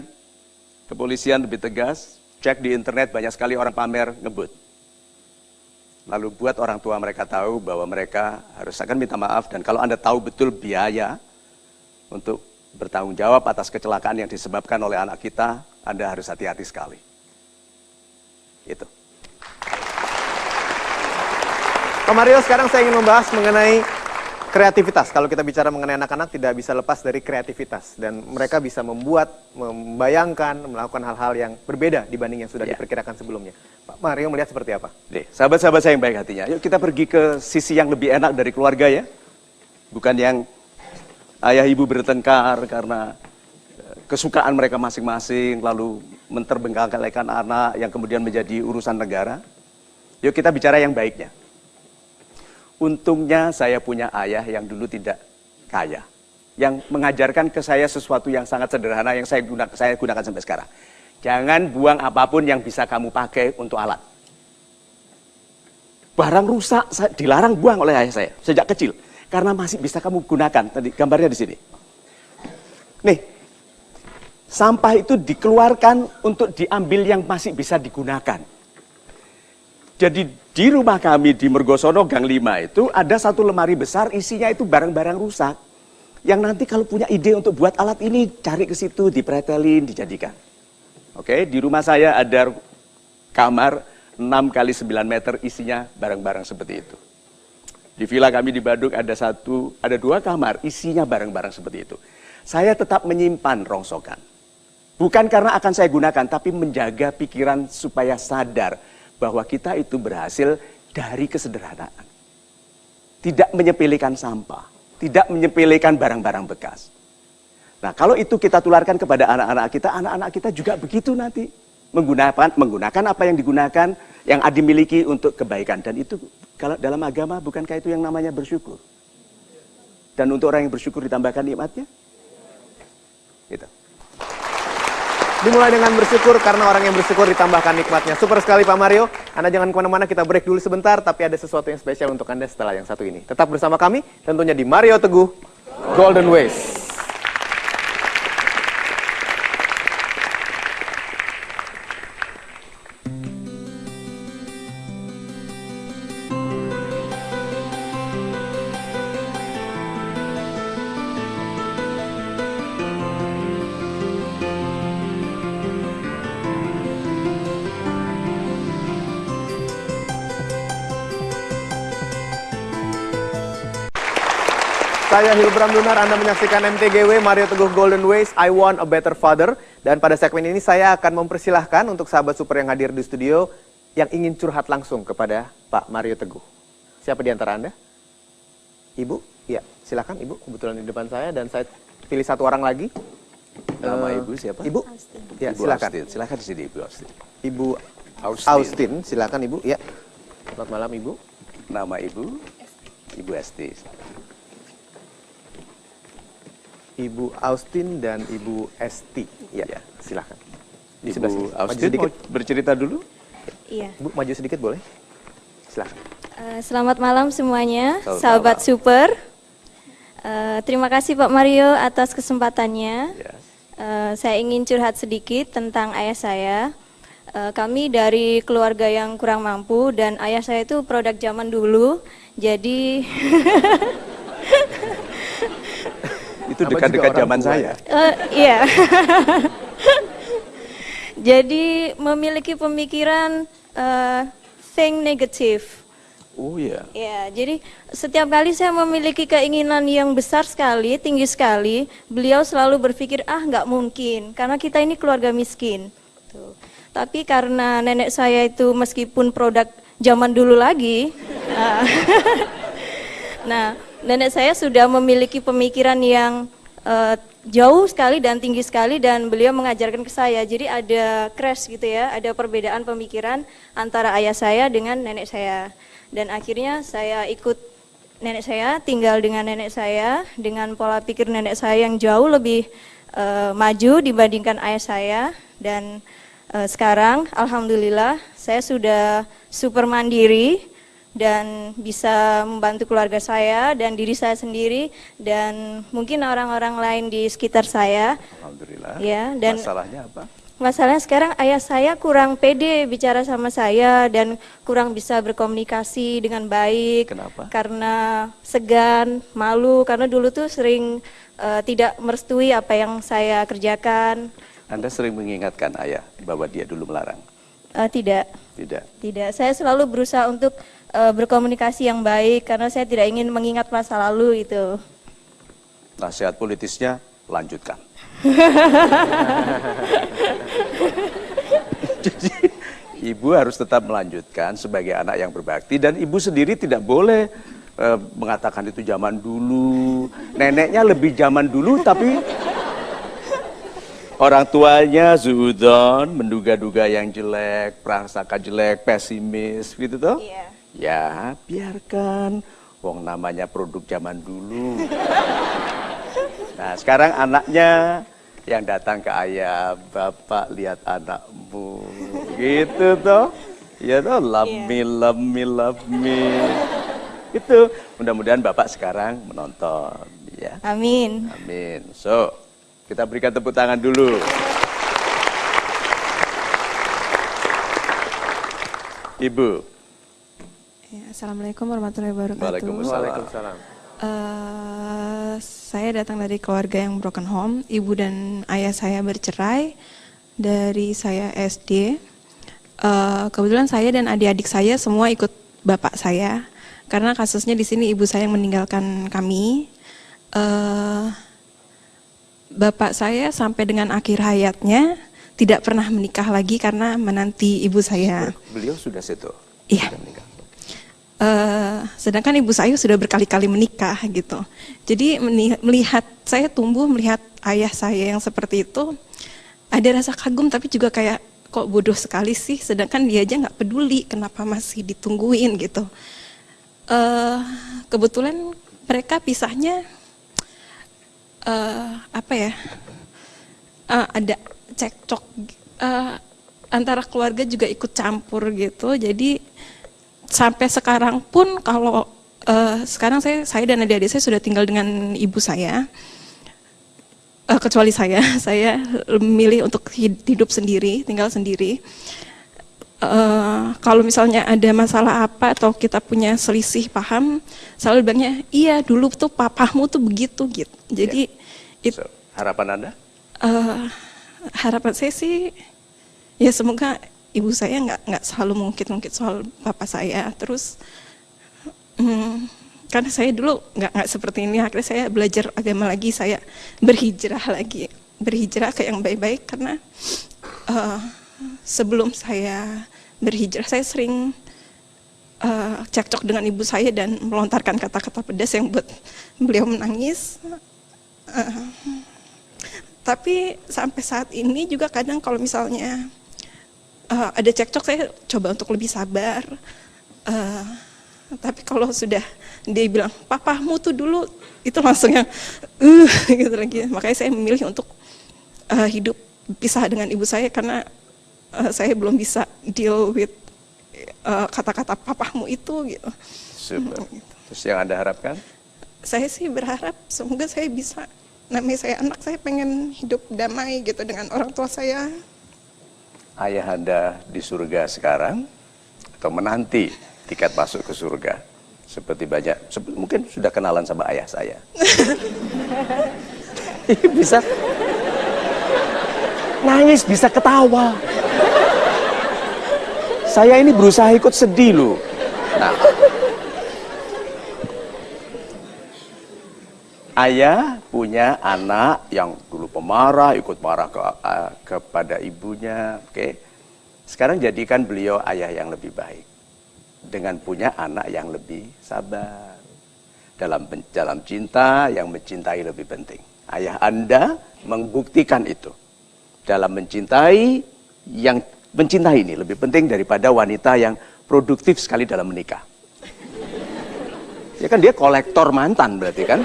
kepolisian lebih tegas, cek di internet banyak sekali orang pamer ngebut. Lalu buat orang tua mereka tahu bahwa mereka harus akan minta maaf, dan kalau Anda tahu betul biaya untuk bertanggung jawab atas kecelakaan yang disebabkan oleh anak kita, Anda harus hati-hati sekali. Itu. Pak Mario, sekarang saya ingin membahas mengenai kreativitas. Kalau kita bicara mengenai anak-anak tidak bisa lepas dari kreativitas. Dan mereka bisa membuat, membayangkan, melakukan hal-hal yang berbeda dibanding yang sudah diperkirakan sebelumnya. Pak Mario melihat seperti apa? Nih, sahabat-sahabat saya yang baik hatinya, yuk kita pergi ke sisi yang lebih enak dari keluarga ya. Bukan yang ayah ibu bertengkar karena kesukaan mereka masing-masing, lalu menterbengkalaikan anak yang kemudian menjadi urusan negara. Yuk kita bicara yang baiknya. Untungnya saya punya ayah yang dulu tidak kaya, yang mengajarkan ke saya sesuatu yang sangat sederhana yang saya gunakan sampai sekarang. Jangan buang apapun yang bisa kamu pakai untuk alat. Barang rusak dilarang buang oleh ayah saya sejak kecil karena masih bisa kamu gunakan. Tadi gambarnya di sini. Nih, sampah itu dikeluarkan untuk diambil yang masih bisa digunakan. Jadi di rumah kami di Mergosono Gang 5 itu ada satu lemari besar isinya itu barang-barang rusak. Yang nanti kalau punya ide untuk buat alat ini cari ke situ, dipretelin, dijadikan. Oke, di rumah saya ada kamar 6 kali 9 meter isinya barang-barang seperti itu. Di villa kami di Badung ada 2 kamar isinya barang-barang seperti itu. Saya tetap menyimpan rongsokan. Bukan karena akan saya gunakan, tapi menjaga pikiran supaya sadar bahwa kita itu berhasil dari kesederhanaan. Tidak menyepelekan sampah, tidak menyepelekan barang-barang bekas. Nah, kalau itu kita tularkan kepada anak-anak kita juga begitu nanti. Menggunakan apa yang digunakan, yang dimiliki untuk kebaikan. Dan itu kalau dalam agama bukankah itu yang namanya bersyukur? Dan untuk orang yang bersyukur ditambahkan nikmatnya? Gitu. Dimulai dengan bersyukur karena orang yang bersyukur ditambahkan nikmatnya. Super sekali Pak Mario. Anda jangan kemana-mana, kita break dulu sebentar. Tapi ada sesuatu yang spesial untuk Anda setelah yang satu ini. Tetap bersama kami, tentunya di Mario Teguh Golden Ways. Saya Hilbram Dunar, Anda menyaksikan MTGW Mario Teguh Golden Ways, I Want a Better Father. Dan pada segmen ini saya akan mempersilahkan untuk sahabat super yang hadir di studio yang ingin curhat langsung kepada Pak Mario Teguh. Siapa di antara Anda? Ibu? Ya, silakan Ibu, kebetulan di depan saya dan saya pilih satu orang lagi. Nama Ibu siapa? Ibu? Ya, Ibu silakan. Austin. Silakan di sini Ibu Austin. Ibu Austin. Austin, silakan Ibu. Ya. Selamat malam Ibu. Nama Ibu? Ibu Esti. Ibu Austin dan Ibu Esti. Ya, Ya. silakan. Di sebelah sini. Ibu Maju Austin sedikit. mau bercerita dulu? Iya. Bu, maju sedikit boleh? Silakan. Selamat malam semuanya, Selamat sahabat malam. super. Terima kasih Pak Mario atas kesempatannya. Ya. Saya ingin curhat sedikit tentang ayah saya. Kami dari keluarga yang kurang mampu dan ayah saya itu produk zaman dulu. Jadi Itu Nama dekat-dekat juga orang zaman tua saya. iya. Jadi memiliki pemikiran think negatif. Oh iya. Ya, jadi setiap kali saya memiliki keinginan yang besar sekali, tinggi sekali, beliau selalu berpikir, nggak mungkin, karena kita ini keluarga miskin. Tuh. Tapi karena nenek saya itu meskipun produk zaman dulu lagi, nah, nenek saya sudah memiliki pemikiran yang jauh sekali dan tinggi sekali dan beliau mengajarkan ke saya. Jadi ada crash gitu ya, ada perbedaan pemikiran antara ayah saya dengan nenek saya. Dan akhirnya saya ikut nenek saya, tinggal dengan nenek saya, dengan pola pikir nenek saya yang jauh lebih maju dibandingkan ayah saya. Dan sekarang alhamdulillah saya sudah super mandiri dan bisa membantu keluarga saya dan diri saya sendiri dan mungkin orang-orang lain di sekitar saya. Alhamdulillah. Ya, dan masalahnya apa? masalahnya sekarang ayah saya kurang pede bicara sama saya dan kurang bisa berkomunikasi dengan baik. Kenapa? Karena segan, malu, karena dulu tuh sering tidak merestui apa yang saya kerjakan. Anda sering mengingatkan ayah bahwa dia dulu melarang? Tidak. Tidak. Saya selalu berusaha untuk berkomunikasi yang baik karena saya tidak ingin mengingat masa lalu itu. Nasihat politisnya lanjutkan. Jadi ibu harus tetap melanjutkan sebagai anak yang berbakti dan ibu sendiri tidak boleh mengatakan itu zaman dulu. Neneknya lebih zaman dulu tapi orang tuanya zuhudon, menduga-duga yang jelek, prasangka jelek, pesimis gitu toh. Iya. Ya, biarkan. Wong namanya produk zaman dulu. Nah, sekarang anaknya yang datang ke ayah, bapak lihat anakmu, gitu toh, ya toh, love me, itu. Mudah-mudahan bapak sekarang menonton, ya. Amin. Amin. So, kita berikan tepuk tangan dulu. Ibu. Ya, Assalamualaikum warahmatullahi wabarakatuh. Waalaikumsalam. Saya datang dari keluarga yang broken home. Ibu dan ayah saya bercerai dari saya SD. Kebetulan saya dan adik-adik saya semua ikut bapak saya. Karena kasusnya di sini ibu saya yang meninggalkan kami. bapak saya sampai dengan akhir hayatnya tidak pernah menikah lagi karena menanti ibu saya. Beliau sudah seto. Iya. Sudah menikah. Sedangkan ibu saya sudah berkali-kali menikah gitu. Jadi melihat saya tumbuh melihat ayah saya yang seperti itu, ada rasa kagum tapi juga kayak kok bodoh sekali sih. Sedangkan dia aja nggak peduli kenapa masih ditungguin gitu. Kebetulan mereka pisahnya ada cekcok antara keluarga juga ikut campur gitu. Jadi sampai sekarang pun kalau sekarang saya dan adik-adik saya sudah tinggal dengan ibu saya, kecuali saya memilih untuk hidup sendiri, tinggal sendiri. Kalau misalnya ada masalah apa atau kita punya selisih paham, selalu bilangnya, iya dulu tuh papamu tuh begitu gitu. Jadi Harapan Anda? harapan saya sih, ya semoga ibu saya nggak selalu mengungkit-ungkit soal papa saya. Terus karena saya dulu nggak seperti ini, akhirnya saya belajar agama lagi, saya berhijrah ke yang baik-baik karena sebelum saya berhijrah saya sering cekcok dengan ibu saya dan melontarkan kata-kata pedas yang buat beliau menangis. Tapi sampai saat ini juga kadang kalau misalnya ada cekcok saya coba untuk lebih sabar. Tapi kalau sudah dia bilang papamu tuh dulu, itu langsung yang gitu lagi. Makanya saya memilih untuk hidup pisah dengan ibu saya karena saya belum bisa deal with kata-kata papamu itu gitu. Super. Terus yang Anda harapkan? Saya sih berharap semoga saya bisa, namanya saya anak, saya pengen hidup damai gitu dengan orang tua saya. Ayah Anda di surga sekarang atau menanti tiket masuk ke surga? Seperti banyak, mungkin sudah kenalan sama ayah saya. Bisa nangis, bisa ketawa. Saya ini berusaha ikut sedih loh. Nah, ayah punya anak yang dulu pemarah, ikut marah kepada ibunya. Oke. Sekarang jadikan beliau ayah yang lebih baik. Dengan punya anak yang lebih sabar. Dalam cinta, yang mencintai lebih penting. Ayah Anda membuktikan itu. Dalam mencintai, yang mencintai ini lebih penting daripada wanita yang produktif sekali dalam menikah. Ya kan dia kolektor mantan berarti kan?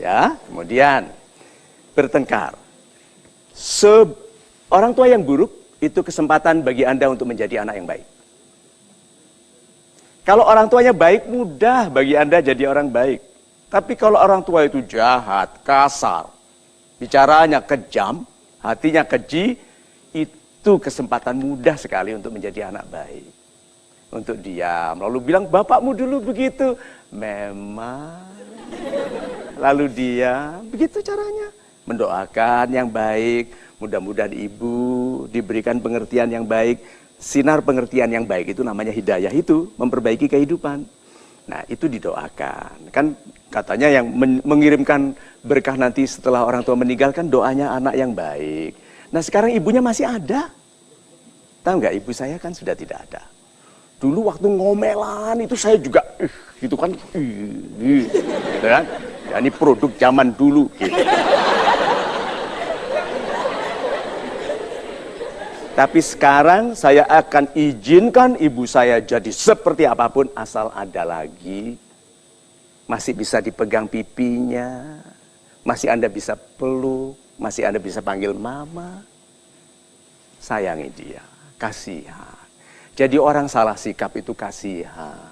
Ya, kemudian bertengkar. Orang tua yang buruk itu kesempatan bagi Anda untuk menjadi anak yang baik. Kalau orang tuanya baik, mudah bagi Anda jadi orang baik. Tapi kalau orang tua itu jahat, kasar, bicaranya kejam, hatinya keji, itu kesempatan mudah sekali untuk menjadi anak baik. Untuk diam, lalu bilang, bapakmu dulu begitu. Memang. Lalu diam, begitu caranya. Mendoakan yang baik, mudah-mudahan ibu diberikan pengertian yang baik. Sinar pengertian yang baik itu namanya hidayah itu, memperbaiki kehidupan. Nah itu didoakan. Kan katanya yang mengirimkan berkah nanti setelah orang tua meninggalkan doanya anak yang baik. Nah sekarang ibunya masih ada. Tahu nggak, ibu saya kan sudah tidak ada. Dulu waktu ngomelan itu saya juga, gitu kan, gitu kan. Ya, ini produk zaman dulu, gitu. Tapi sekarang saya akan izinkan ibu saya jadi seperti apapun asal ada lagi. Masih bisa dipegang pipinya, masih Anda bisa peluk, masih Anda bisa panggil mama. Sayangi dia, kasihan. Jadi orang salah sikap itu kasihan.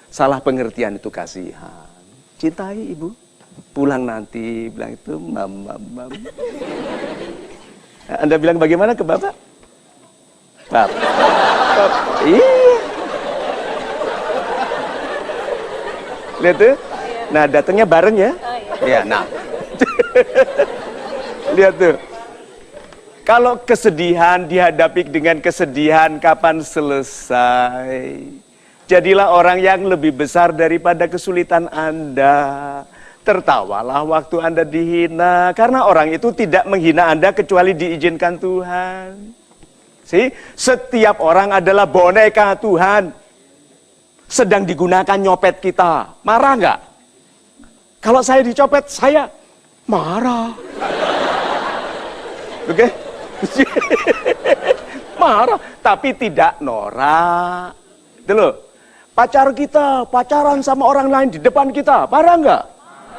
Salah pengertian itu kasihan. Cintai ibu. Pulang nanti bilang itu mama. Anda bilang bagaimana ke bapak? Pap. Iya. Lihat tuh. Nah, datangnya bareng ya. Iya, nah. Lihat tuh. Kalau kesedihan dihadapi dengan kesedihan, kapan selesai? Jadilah orang yang lebih besar daripada kesulitan Anda. Tertawalah waktu Anda dihina, karena orang itu tidak menghina Anda kecuali diizinkan Tuhan. Setiap orang adalah boneka Tuhan. Sedang digunakan nyopet kita. Marah nggak? Kalau saya dicopet, saya marah. Oke? Marah, tapi tidak norak. Itu loh. Pacar kita, pacaran sama orang lain di depan kita, marah nggak?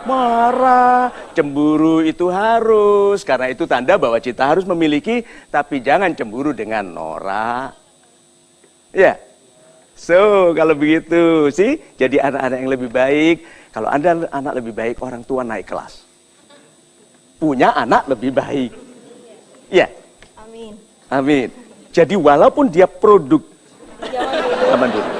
Marah. Cemburu itu harus, karena itu tanda bahwa kita harus memiliki, tapi jangan cemburu dengan norak. Ya. So, kalau begitu sih, jadi anak-anak yang lebih baik. Kalau Anda anak lebih baik, orang tua naik kelas. Punya anak lebih baik. Ya. Amin. Amin. Jadi walaupun dia produk zaman dulu,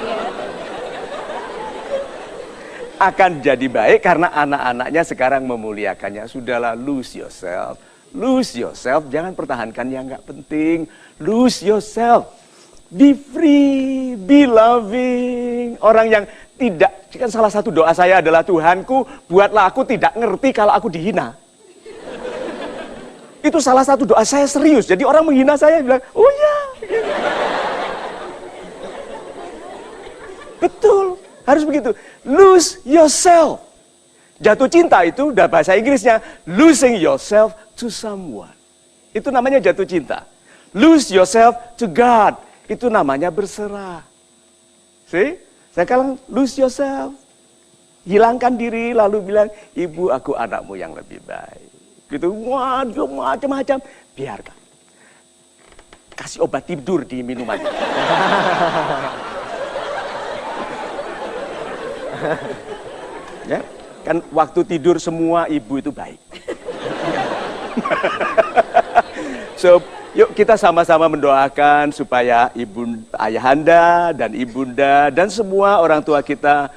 akan jadi baik karena anak-anaknya sekarang memuliakannya. Sudahlah, lose yourself. Lose yourself, jangan pertahankan yang nggak penting. Lose yourself. Be free, be loving. Orang yang tidak, kan salah satu doa saya adalah, Tuhanku, buatlah aku tidak ngerti kalau aku dihina. Itu salah satu doa saya, serius. Jadi orang menghina saya bilang, oh ya. Betul, harus begitu. Lose yourself. Jatuh cinta itu udah bahasa Inggrisnya losing yourself to someone. Itu namanya jatuh cinta. Lose yourself to God. Itu namanya berserah. See? Saya katakan lose yourself. Hilangkan diri lalu bilang, ibu aku anakmu yang lebih baik. Gitu, waduh macam-macam. Biarkan. Kasih obat tidur di minuman. Ya, kan waktu tidur semua ibu itu baik. So, yuk kita sama-sama mendoakan supaya ayahanda dan ibunda dan semua orang tua kita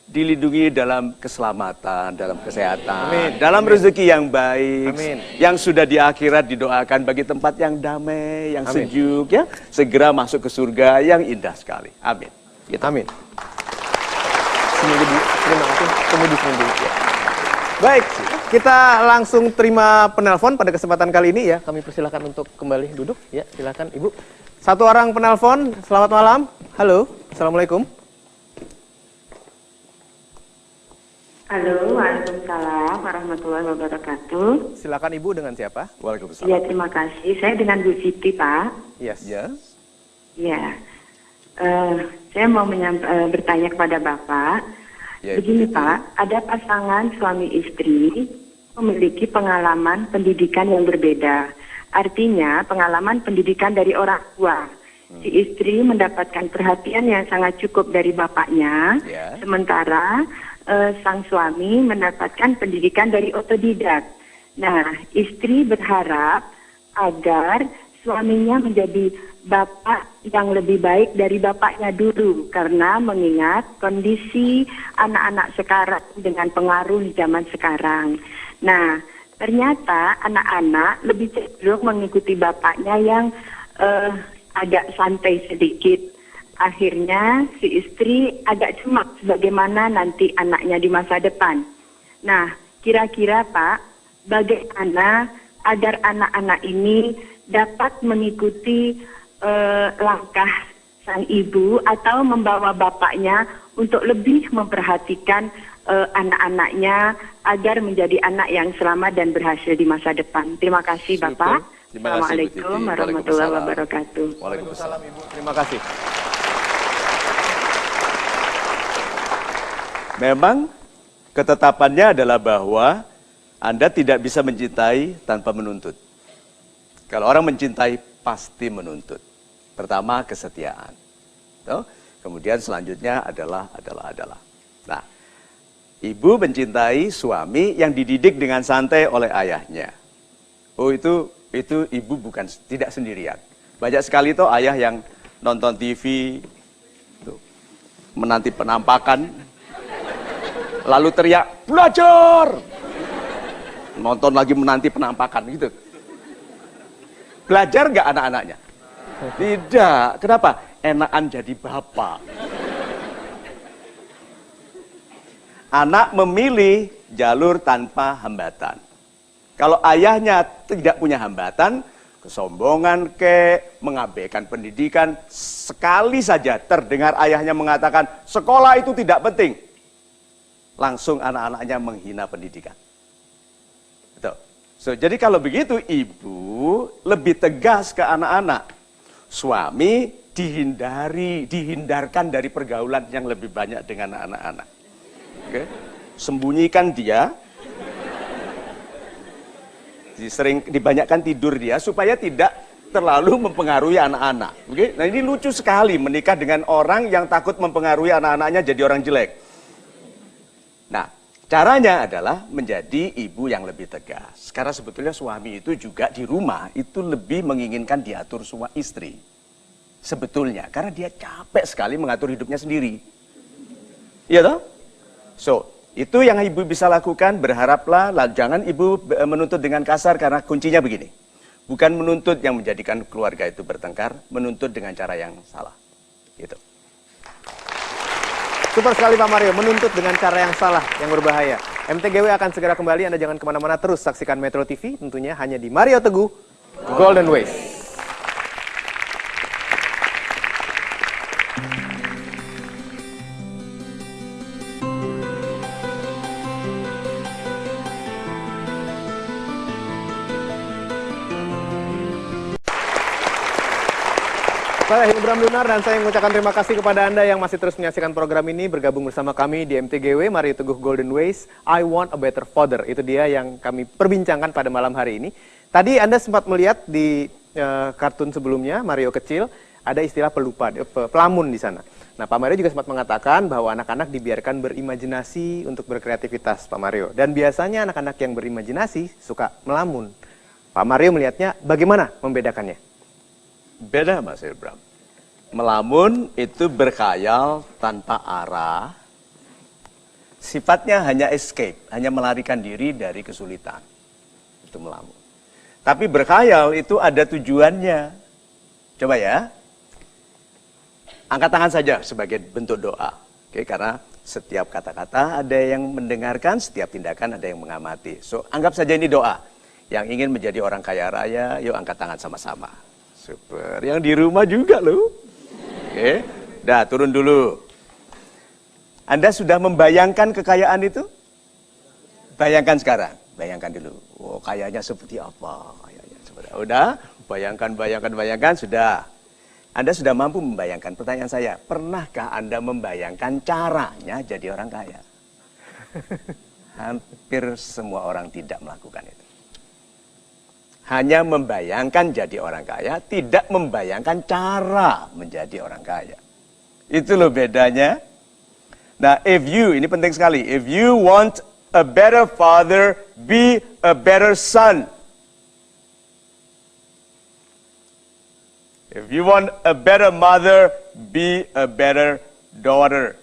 dilindungi dalam keselamatan, dalam kesehatan, Amin. dalam rezeki yang baik. Amin. Yang sudah di akhirat didoakan bagi tempat yang damai, yang Amin. sejuk, ya, segera masuk ke surga yang indah sekali. Amin. Gitu. Amin. Seminggu terima kasih. Tunggu di seminggu. Ya. Baik, kita langsung terima penelpon pada kesempatan kali ini ya. Kami persilakan untuk kembali duduk. Ya, silakan Ibu. Satu orang penelpon. Selamat malam. Halo. Assalamualaikum. Halo, waalaikumsalam warahmatullahi wabarakatuh. Silakan Ibu, dengan siapa? Waalaikumsalam. Ya, terima kasih. Saya dengan Bu Siti, Pak. Yes. Yes. Ya, saya mau bertanya kepada Bapak. Ya, Begini, Ibu. Pak, ada pasangan suami istri memiliki pengalaman pendidikan yang berbeda. Artinya, pengalaman pendidikan dari orang tua. Si istri mendapatkan perhatian yang sangat cukup dari bapaknya, Ya. sementara sang suami mendapatkan pendidikan dari otodidak. Nah, istri berharap agar suaminya menjadi bapak yang lebih baik dari bapaknya dulu, karena mengingat kondisi anak-anak sekarang dengan pengaruh zaman sekarang. Nah, ternyata anak-anak lebih cenderung mengikuti bapaknya yang agak santai sedikit. Akhirnya si istri agak cemas bagaimana nanti anaknya di masa depan. Nah, kira-kira Pak, bagaimana agar anak-anak ini dapat mengikuti langkah sang ibu atau membawa bapaknya untuk lebih memperhatikan anak-anaknya agar menjadi anak yang selamat dan berhasil di masa depan. Terima kasih Super. Bapak. Terima kasih, Bu Titi. Assalamualaikum warahmatullahi wabarakatuh. Waalaikumsalam. Ibu. Terima kasih. Memang ketetapannya adalah bahwa Anda tidak bisa mencintai tanpa menuntut. Kalau orang mencintai pasti menuntut. Pertama kesetiaan. Tuh. Kemudian selanjutnya adalah. Nah, ibu mencintai suami yang dididik dengan santai oleh ayahnya. Oh, itu ibu tidak sendirian. Banyak sekali tuh ayah yang nonton TV, tuh, menanti penampakan, lalu teriak, belajar! Nonton lagi menanti penampakan gitu. Belajar nggak anak-anaknya? Tidak. Kenapa? Enakan jadi bapak. Anak memilih jalur tanpa hambatan. Kalau ayahnya tidak punya hambatan, kesombongan mengabaikan pendidikan, sekali saja terdengar ayahnya mengatakan sekolah itu tidak penting, langsung anak-anaknya menghina pendidikan. Betul. So, jadi kalau begitu ibu lebih tegas ke anak-anak. Suami dihindarkan dari pergaulan yang lebih banyak dengan anak-anak. Okay? Sembunyikan dia, dibanyakkan tidur dia supaya tidak terlalu mempengaruhi anak-anak. Okay? Nah ini lucu sekali menikah dengan orang yang takut mempengaruhi anak-anaknya jadi orang jelek. Nah, caranya adalah menjadi ibu yang lebih tegas. Karena sebetulnya suami itu juga di rumah itu lebih menginginkan diatur istri. Sebetulnya, karena dia capek sekali mengatur hidupnya sendiri. Iya toh? So, itu yang ibu bisa lakukan, berharaplah, jangan ibu menuntut dengan kasar karena kuncinya begini. Bukan menuntut yang menjadikan keluarga itu bertengkar, menuntut dengan cara yang salah. Gitu. Super sekali Pak Mario, menuntut dengan cara yang salah, yang berbahaya. MTGW akan segera kembali, Anda jangan kemana-mana, terus saksikan Metro TV, tentunya hanya di Mario Teguh, Golden Ways. Saya Hilbram Lunar dan saya mengucapkan terima kasih kepada Anda yang masih terus menyaksikan program ini, bergabung bersama kami di MTGW, Mario Teguh Golden Ways, I Want a Better Father. Itu dia yang kami perbincangkan pada malam hari ini. Tadi Anda sempat melihat di kartun sebelumnya, Mario kecil, ada istilah pelamun di sana. Nah, Pak Mario juga sempat mengatakan bahwa anak-anak dibiarkan berimajinasi untuk berkreativitas, Pak Mario. Dan biasanya anak-anak yang berimajinasi suka melamun. Pak Mario melihatnya bagaimana membedakannya? Beda Mas Ilbram. Melamun itu berkhayal tanpa arah. Sifatnya hanya escape, hanya melarikan diri dari kesulitan. Itu melamun. Tapi berkhayal itu ada tujuannya. Coba ya. Angkat tangan saja sebagai bentuk doa. Oke, karena setiap kata-kata ada yang mendengarkan, setiap tindakan ada yang mengamati. So, anggap saja ini doa. Yang ingin menjadi orang kaya raya, yuk angkat tangan sama-sama. Super. Yang di rumah juga loh. Oke. Dah, turun dulu. Anda sudah membayangkan kekayaan itu? Bayangkan sekarang. Bayangkan dulu. Oh, kayanya seperti apa? Kayanya seperti apa. Udah, bayangkan, sudah. Anda sudah mampu membayangkan. Pertanyaan saya, pernahkah Anda membayangkan caranya jadi orang kaya? Hampir semua orang tidak melakukan itu. Hanya membayangkan jadi orang kaya, tidak membayangkan cara menjadi orang kaya. Itu loh bedanya. Nah, ini penting sekali. If you want a better father, be a better son. If you want a better mother, be a better daughter.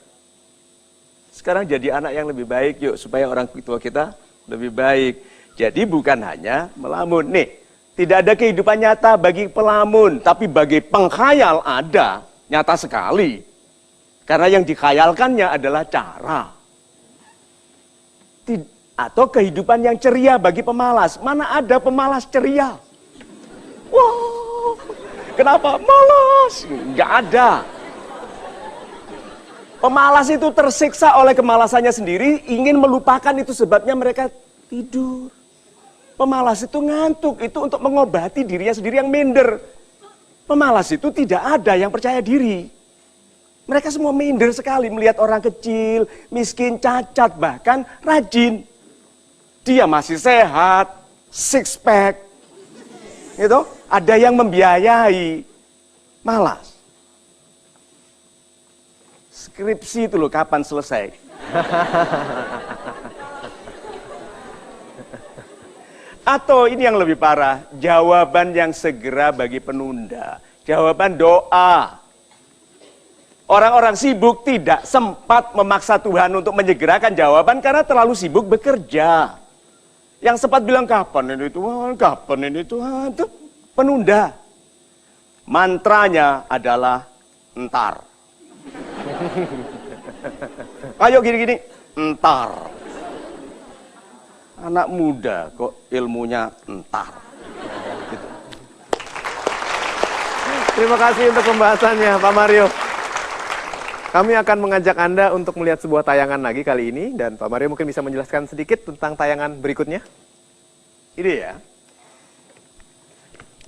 Sekarang jadi anak yang lebih baik yuk, supaya orang tua kita lebih baik. Jadi bukan hanya melamun. Nih, tidak ada kehidupan nyata bagi pelamun, tapi bagi pengkhayal ada, nyata sekali. Karena yang dikhayalkannya adalah cara. Atau kehidupan yang ceria bagi pemalas. Mana ada pemalas ceria? Wow, kenapa malas? Nggak ada. Pemalas itu tersiksa oleh kemalasannya sendiri, ingin melupakan itu sebabnya mereka tidur. Pemalas itu ngantuk, itu untuk mengobati dirinya sendiri yang minder. Pemalas itu tidak ada yang percaya diri. Mereka semua minder sekali melihat orang kecil, miskin, cacat, bahkan rajin. Dia masih sehat, six pack. Gitu, ada yang membiayai. Malas. Skripsi itu loh kapan selesai? Atau ini yang lebih parah, jawaban yang segera bagi penunda. Jawaban doa. Orang-orang sibuk tidak sempat memaksa Tuhan untuk menyegerakan jawaban karena terlalu sibuk bekerja. Yang sempat bilang, kapan ini Tuhan, kapan ini Tuhan, itu penunda. Mantranya adalah entar. Ayo gini-gini, entar. Anak muda kok ilmunya entar. Gitu. Terima kasih untuk pembahasannya, Pak Mario. Kami akan mengajak Anda untuk melihat sebuah tayangan lagi kali ini, dan Pak Mario mungkin bisa menjelaskan sedikit tentang tayangan berikutnya. Ini ya,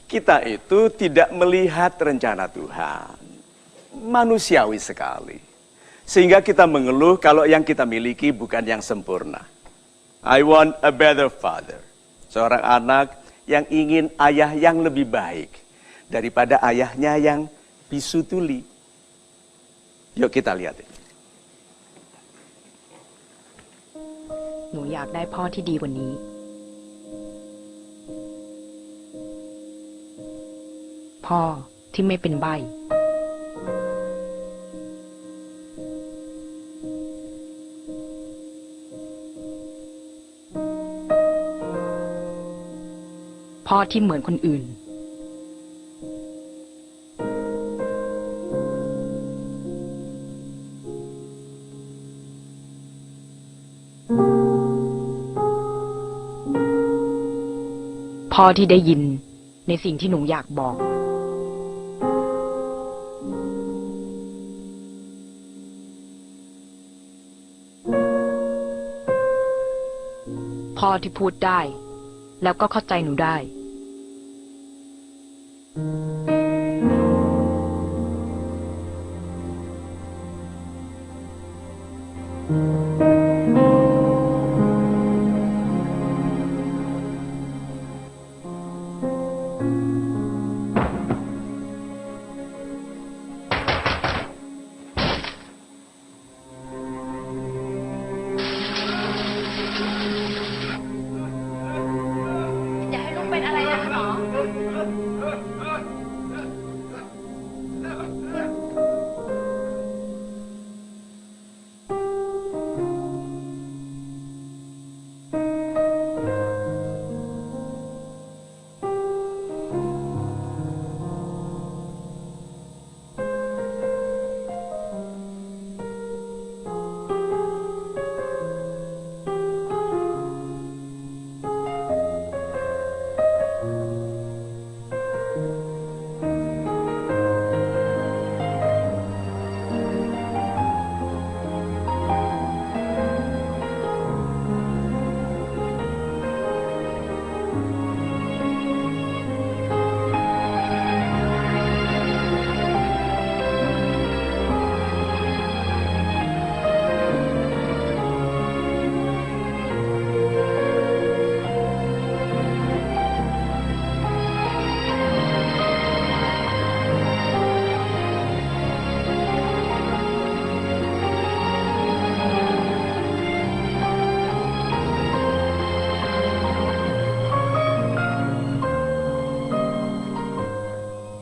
kita itu tidak melihat rencana Tuhan, manusiawi sekali. Sehingga kita mengeluh kalau yang kita miliki bukan yang sempurna. I want a better father. Seorang anak yang ingin ayah yang lebih baik daripada ayahnya yang bisu tuli. Yuk kita lihat ini. หนูอยากได้พ่อที่ดีกว่านี้ พ่อที่ไม่เป็นใบ้ พ่อที่เหมือนคนอื่น พ่อที่ได้ยินในสิ่งที่หนูอยากบอก พ่อที่พูดได้ แล้วก็เข้าใจหนูได้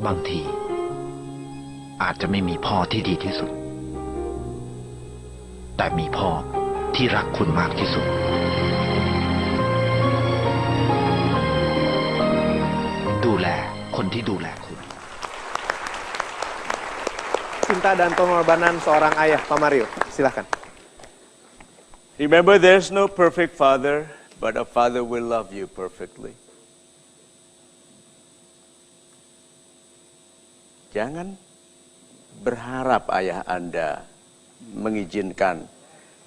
บางทีอาจจะไม่มีพ่อที่ดีที่สุด แต่มีพ่อที่รักคุณมากที่สุด ดูแลคนที่ดูแลคุณ Cinta dan pengorbanan seorang ayah, Pak Mario. Silahkan. Remember, there's no perfect father, but a father will love you perfectly. Jangan berharap ayah Anda mengizinkan,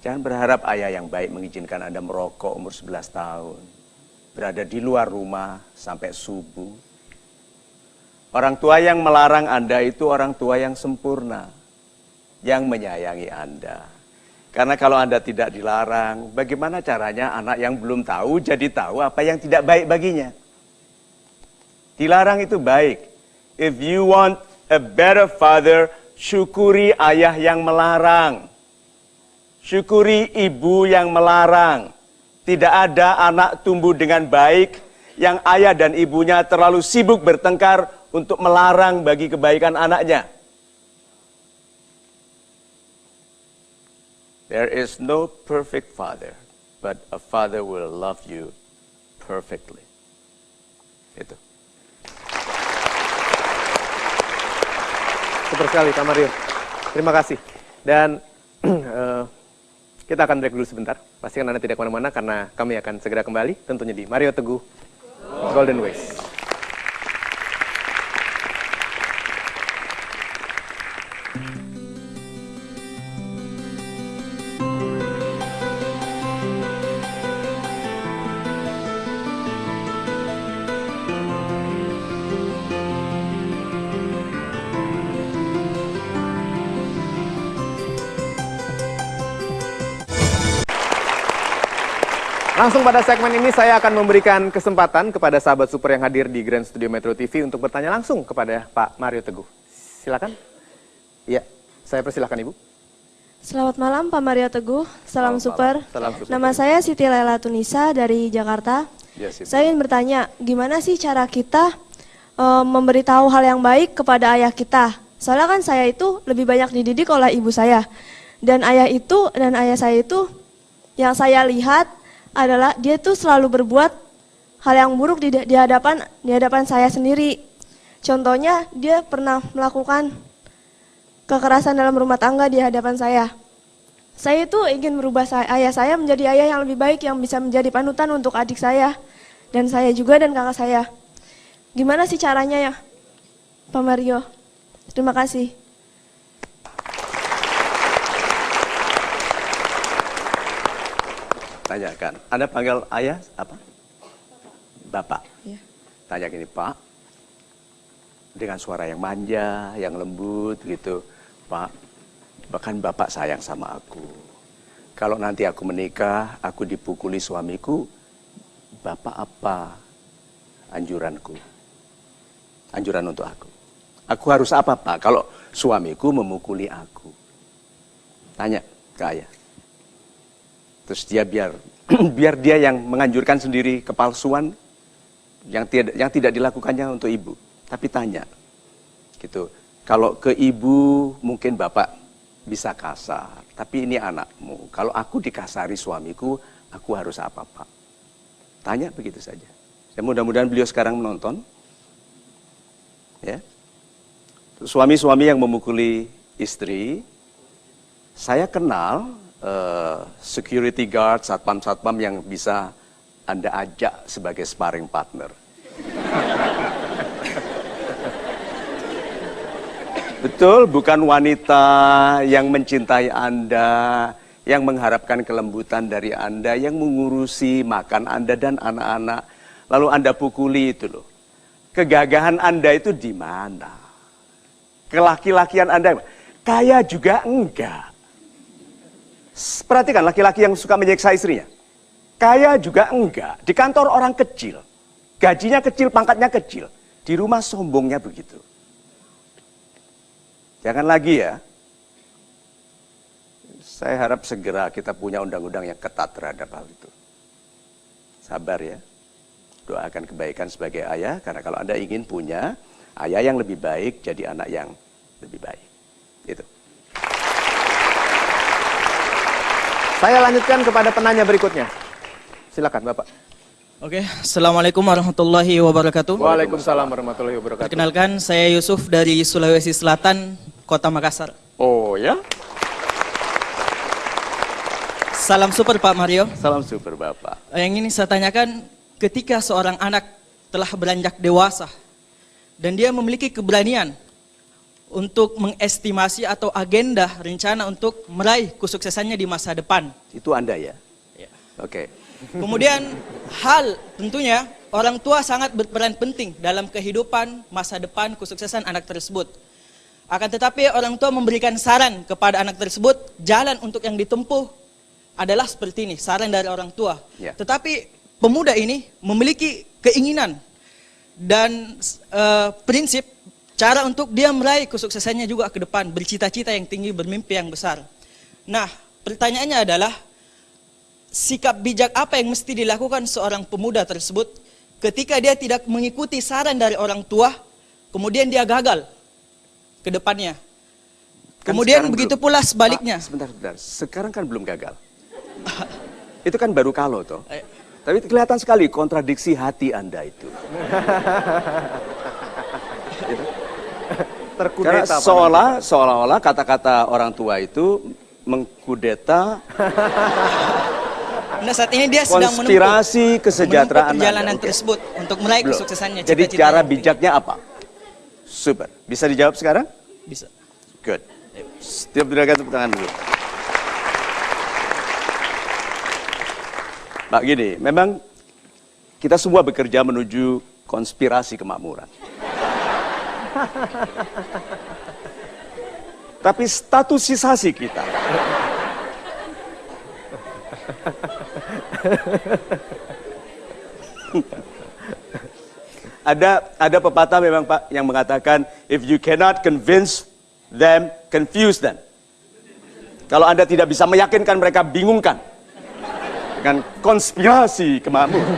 jangan berharap ayah yang baik mengizinkan Anda merokok umur 11 tahun, berada di luar rumah sampai subuh. Orang tua yang melarang Anda itu orang tua yang sempurna, yang menyayangi Anda. Karena kalau Anda tidak dilarang, bagaimana caranya anak yang belum tahu jadi tahu apa yang tidak baik baginya? Dilarang itu baik. If you want a better father, syukuri ayah yang melarang. Syukuri ibu yang melarang. Tidak ada anak tumbuh dengan baik yang ayah dan ibunya terlalu sibuk bertengkar untuk melarang bagi kebaikan anaknya. There is no perfect father, but a father will love you perfectly. Itu. Super sekali, Pak Mario. Terima kasih. Dan Kita akan break dulu sebentar. Pastikan Anda tidak kemana-mana karena kami akan segera kembali tentunya di Mario Teguh Golden Ways. Langsung pada segmen ini saya akan memberikan kesempatan kepada sahabat super yang hadir di Grand Studio Metro TV untuk bertanya langsung kepada Pak Mario Teguh. Silakan. Iya, saya persilahkan Ibu. Selamat malam Pak Mario Teguh, salam super. Salam super. Nama saya Siti Laila Tunisa dari Jakarta. Ya, Siti. Saya ingin bertanya, gimana sih cara kita memberitahu hal yang baik kepada ayah kita? Soalnya kan saya itu lebih banyak dididik oleh ibu saya. Dan ayah saya itu yang saya lihat adalah dia tuh selalu berbuat hal yang buruk di hadapan saya sendiri. Contohnya dia pernah melakukan kekerasan dalam rumah tangga di hadapan saya. Saya itu ingin merubah ayah saya menjadi ayah yang lebih baik yang bisa menjadi panutan untuk adik saya dan saya juga dan kakak saya. Gimana sih caranya ya, Pak Mario? Terima kasih. Tanyakan. Anda panggil ayah apa? Bapak. Ya. Tanya gini, Pak. Dengan suara yang manja, yang lembut gitu. Pak, bahkan Bapak sayang sama aku. Kalau nanti aku menikah, aku dipukuli suamiku, Bapak apa anjuranku? Anjuran untuk aku. Aku harus apa, Pak? Kalau suamiku memukuli aku. Tanya ke ayah. Terus dia biar dia yang menganjurkan sendiri kepalsuan yang tidak dilakukannya untuk ibu. Tapi tanya, gitu. Kalau ke ibu mungkin bapak bisa kasar, tapi ini anakmu. Kalau aku dikasari suamiku, aku harus apa, Pak? Tanya begitu saja. Ya, mudah-mudahan beliau sekarang menonton. Ya. Suami-suami yang memukuli istri, saya kenal security guard, satpam-satpam yang bisa Anda ajak sebagai sparring partner. Betul, bukan wanita yang mencintai Anda, yang mengharapkan kelembutan dari Anda, yang mengurusi makan Anda dan anak-anak, lalu Anda pukuli itu loh. Kegagahan Anda itu di mana? Kelaki-lakian Anda, kaya juga enggak. Perhatikan laki-laki yang suka menyiksa istrinya. Kaya juga enggak. Di kantor orang kecil. Gajinya kecil, pangkatnya kecil. Di rumah sombongnya begitu. Jangan lagi ya. Saya harap segera kita punya undang-undang yang ketat terhadap hal itu. Sabar ya. Doakan kebaikan sebagai ayah. Karena kalau Anda ingin punya ayah yang lebih baik, jadi anak yang lebih baik. Itu. Saya lanjutkan kepada penanya berikutnya. Silakan Bapak. Oke, Assalamualaikum warahmatullahi wabarakatuh. Waalaikumsalam warahmatullahi wabarakatuh. Perkenalkan, saya Yusuf dari Sulawesi Selatan, Kota Makassar. Oh ya? Salam super Pak Mario. Salam super Bapak. Yang ini saya tanyakan, ketika seorang anak telah beranjak dewasa dan dia memiliki keberanian untuk mengestimasi atau agenda rencana untuk meraih kesuksesannya di masa depan. Itu Anda ya? Ya. Oke. Kemudian hal tentunya orang tua sangat berperan penting dalam kehidupan masa depan kesuksesan anak tersebut. Akan tetapi orang tua memberikan saran kepada anak tersebut, jalan untuk yang ditempuh adalah seperti ini, saran dari orang tua. Ya. Tetapi pemuda ini memiliki keinginan dan prinsip cara untuk dia meraih kesuksesannya juga ke depan, bercita-cita yang tinggi, bermimpi yang besar. Nah, pertanyaannya adalah, sikap bijak apa yang mesti dilakukan seorang pemuda tersebut ketika dia tidak mengikuti saran dari orang tua, kemudian dia gagal ke depannya. Kemudian begitu pula sebaliknya. Sebentar. Sekarang kan belum gagal. Itu kan baru kalau toh. Tapi kelihatan sekali kontradiksi hati Anda itu. Karena seolah-olah kata-kata orang tua itu mengkudeta Nah, saat ini dia sedang konspirasi kesejahteraan menempuh perjalanan Anda. Oke. tersebut untuk meraih Belum. kesuksesannya. Jadi cita-citanya. cara bijaknya apa? Super. Bisa dijawab sekarang? Bisa. Good. Setiap berikan tepuk tangan dulu. Pak, gini, memang kita semua bekerja menuju konspirasi kemakmuran. Tapi statusisasi kita ada pepatah memang Pak yang mengatakan if you cannot convince them, confuse them. Kalau Anda tidak bisa meyakinkan mereka, bingungkan dengan konspirasi kemakmuran.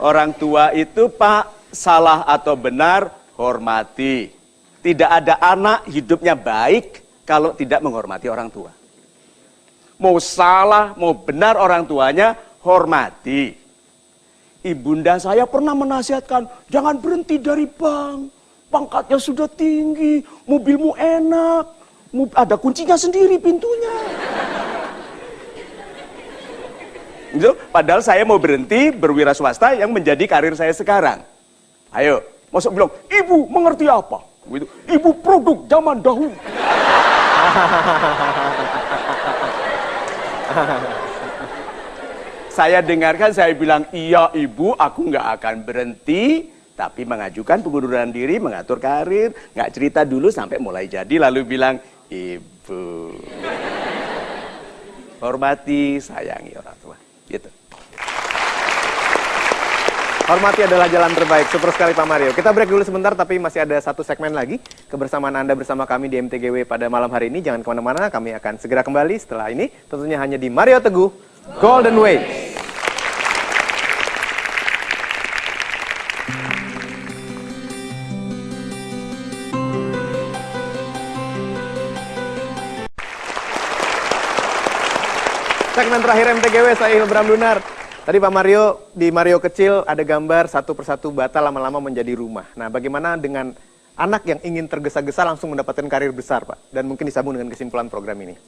Orang tua itu Pak, salah atau benar, hormati. Tidak ada anak hidupnya baik kalau tidak menghormati orang tua. Mau salah, mau benar orang tuanya, hormati. Ibunda saya pernah menasihatkan, jangan berhenti dari bank. Pangkatnya sudah tinggi, mobilmu enak, ada kuncinya sendiri pintunya. Gitu. Padahal saya mau berhenti berwira swasta yang menjadi karir saya sekarang. Ayo, masuk bilang, ibu mengerti apa? Gitu. Ibu produk zaman dahulu. Saya dengarkan, saya bilang, iya ibu, aku nggak akan berhenti, tapi mengajukan pengunduran diri, mengatur karir, nggak cerita dulu sampai mulai jadi, lalu bilang, ibu, hormati, sayangi orang tua. Gitu. Hormati adalah jalan terbaik. Super sekali Pak Mario. Kita break dulu sebentar, tapi masih ada satu segmen lagi. Kebersamaan Anda bersama kami di MTGW pada malam hari ini. Jangan kemana-mana, kami akan segera kembali setelah ini. Tentunya hanya di Mario Teguh, Golden Way. Segmen terakhir MTGW, saya Ilbram Lunar. Tadi Pak Mario, di Mario kecil ada gambar satu persatu bata lama-lama menjadi rumah. Nah, bagaimana dengan anak yang ingin tergesa-gesa langsung mendapatkan karir besar, Pak? Dan mungkin disambung dengan kesimpulan program ini.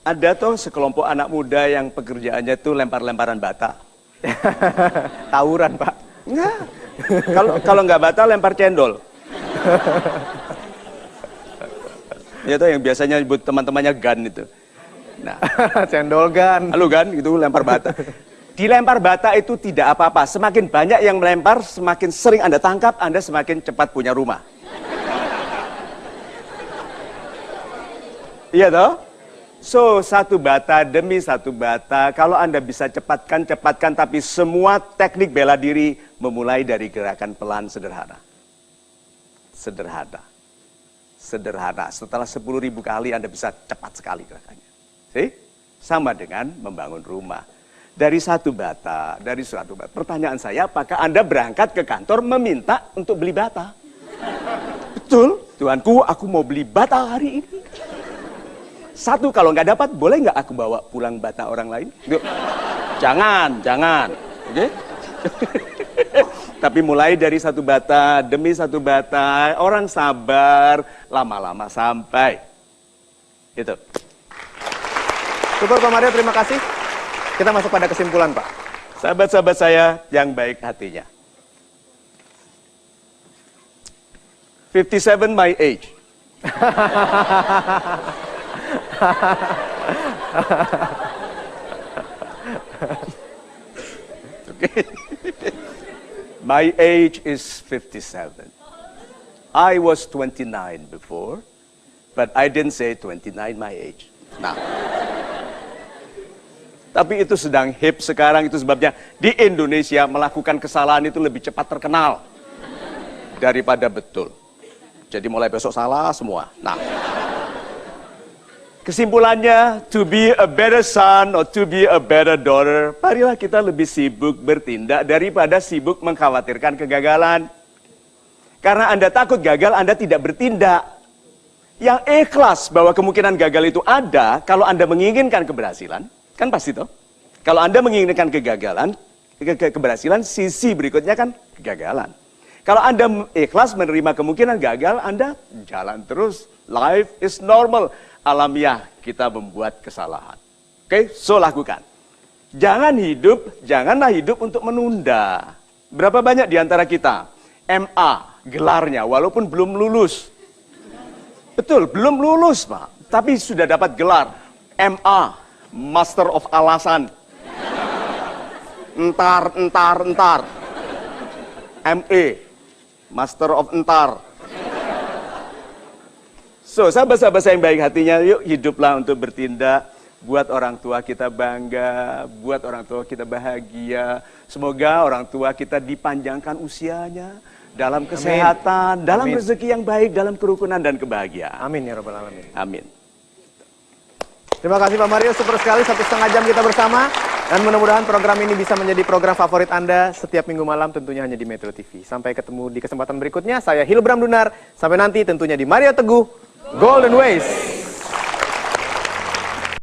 Ada tuh sekelompok anak muda yang pekerjaannya tuh lempar-lemparan bata. Tawuran, Pak. Enggak. Kalau nggak bata, lempar cendol. Ya tuh yang biasanya buat teman-temannya gun itu. Nah, cendol gun. Halo gun, gitu lempar bata. Dilempar bata itu tidak apa-apa. Semakin banyak yang melempar, semakin sering Anda tangkap, Anda semakin cepat punya rumah. Iya toh? So, satu bata demi satu bata. Kalau Anda bisa cepatkan, tapi semua teknik bela diri memulai dari gerakan pelan sederhana. Sederhana. Sederhana. Setelah 10.000 kali Anda bisa cepat sekali gerakannya. See? Sama dengan membangun rumah. Dari satu bata. Pertanyaan saya, apakah Anda berangkat ke kantor meminta untuk beli bata? Betul, Tuanku, aku mau beli bata hari ini. Satu, kalau nggak dapat, boleh nggak aku bawa pulang bata orang lain? Jangan. Oke? Tapi mulai dari satu bata, demi satu bata, orang sabar, lama-lama sampai. Gitu. Syukur Pak Mario, terima kasih. Kita masuk pada kesimpulan, Pak. Sahabat-sahabat saya yang baik hatinya. 57 my age. Okay. My age is 57. I was 29 before, but I didn't say 29 my age. Nah. Tapi itu sedang hip sekarang, itu sebabnya di Indonesia melakukan kesalahan itu lebih cepat terkenal daripada betul. Jadi mulai besok salah semua. Nah, kesimpulannya, to be a better son or to be a better daughter, marilah kita lebih sibuk bertindak daripada sibuk mengkhawatirkan kegagalan. Karena Anda takut gagal, Anda tidak bertindak. Yang ikhlas bahwa kemungkinan gagal itu ada, kalau Anda menginginkan keberhasilan, kan pasti toh. Kalau Anda menginginkan kegagalan, keberhasilan, sisi berikutnya kan kegagalan. Kalau Anda ikhlas menerima kemungkinan gagal, Anda jalan terus. Life is normal. Alamiah kita membuat kesalahan. Oke, so lakukan. Janganlah hidup untuk menunda. Berapa banyak di antara kita MA gelarnya walaupun belum lulus. Betul, belum lulus, Pak. Tapi sudah dapat gelar MA, Master of Alasan. Entar. ME, Master of Entar. So, sahabat-sahabat saya yang baik hatinya, yuk hiduplah untuk bertindak. Buat orang tua kita bangga, buat orang tua kita bahagia. Semoga orang tua kita dipanjangkan usianya, dalam kesehatan, dalam rezeki yang baik, dalam kerukunan dan kebahagiaan. Amin ya Rabbal Alamin. Amin. Terima kasih Pak Mario, super sekali 1,5 jam kita bersama. Dan mudah-mudahan program ini bisa menjadi program favorit Anda setiap minggu malam tentunya hanya di Metro TV. Sampai ketemu di kesempatan berikutnya, saya Hilbram Dunar. Sampai nanti tentunya di Mario Teguh Golden Ways.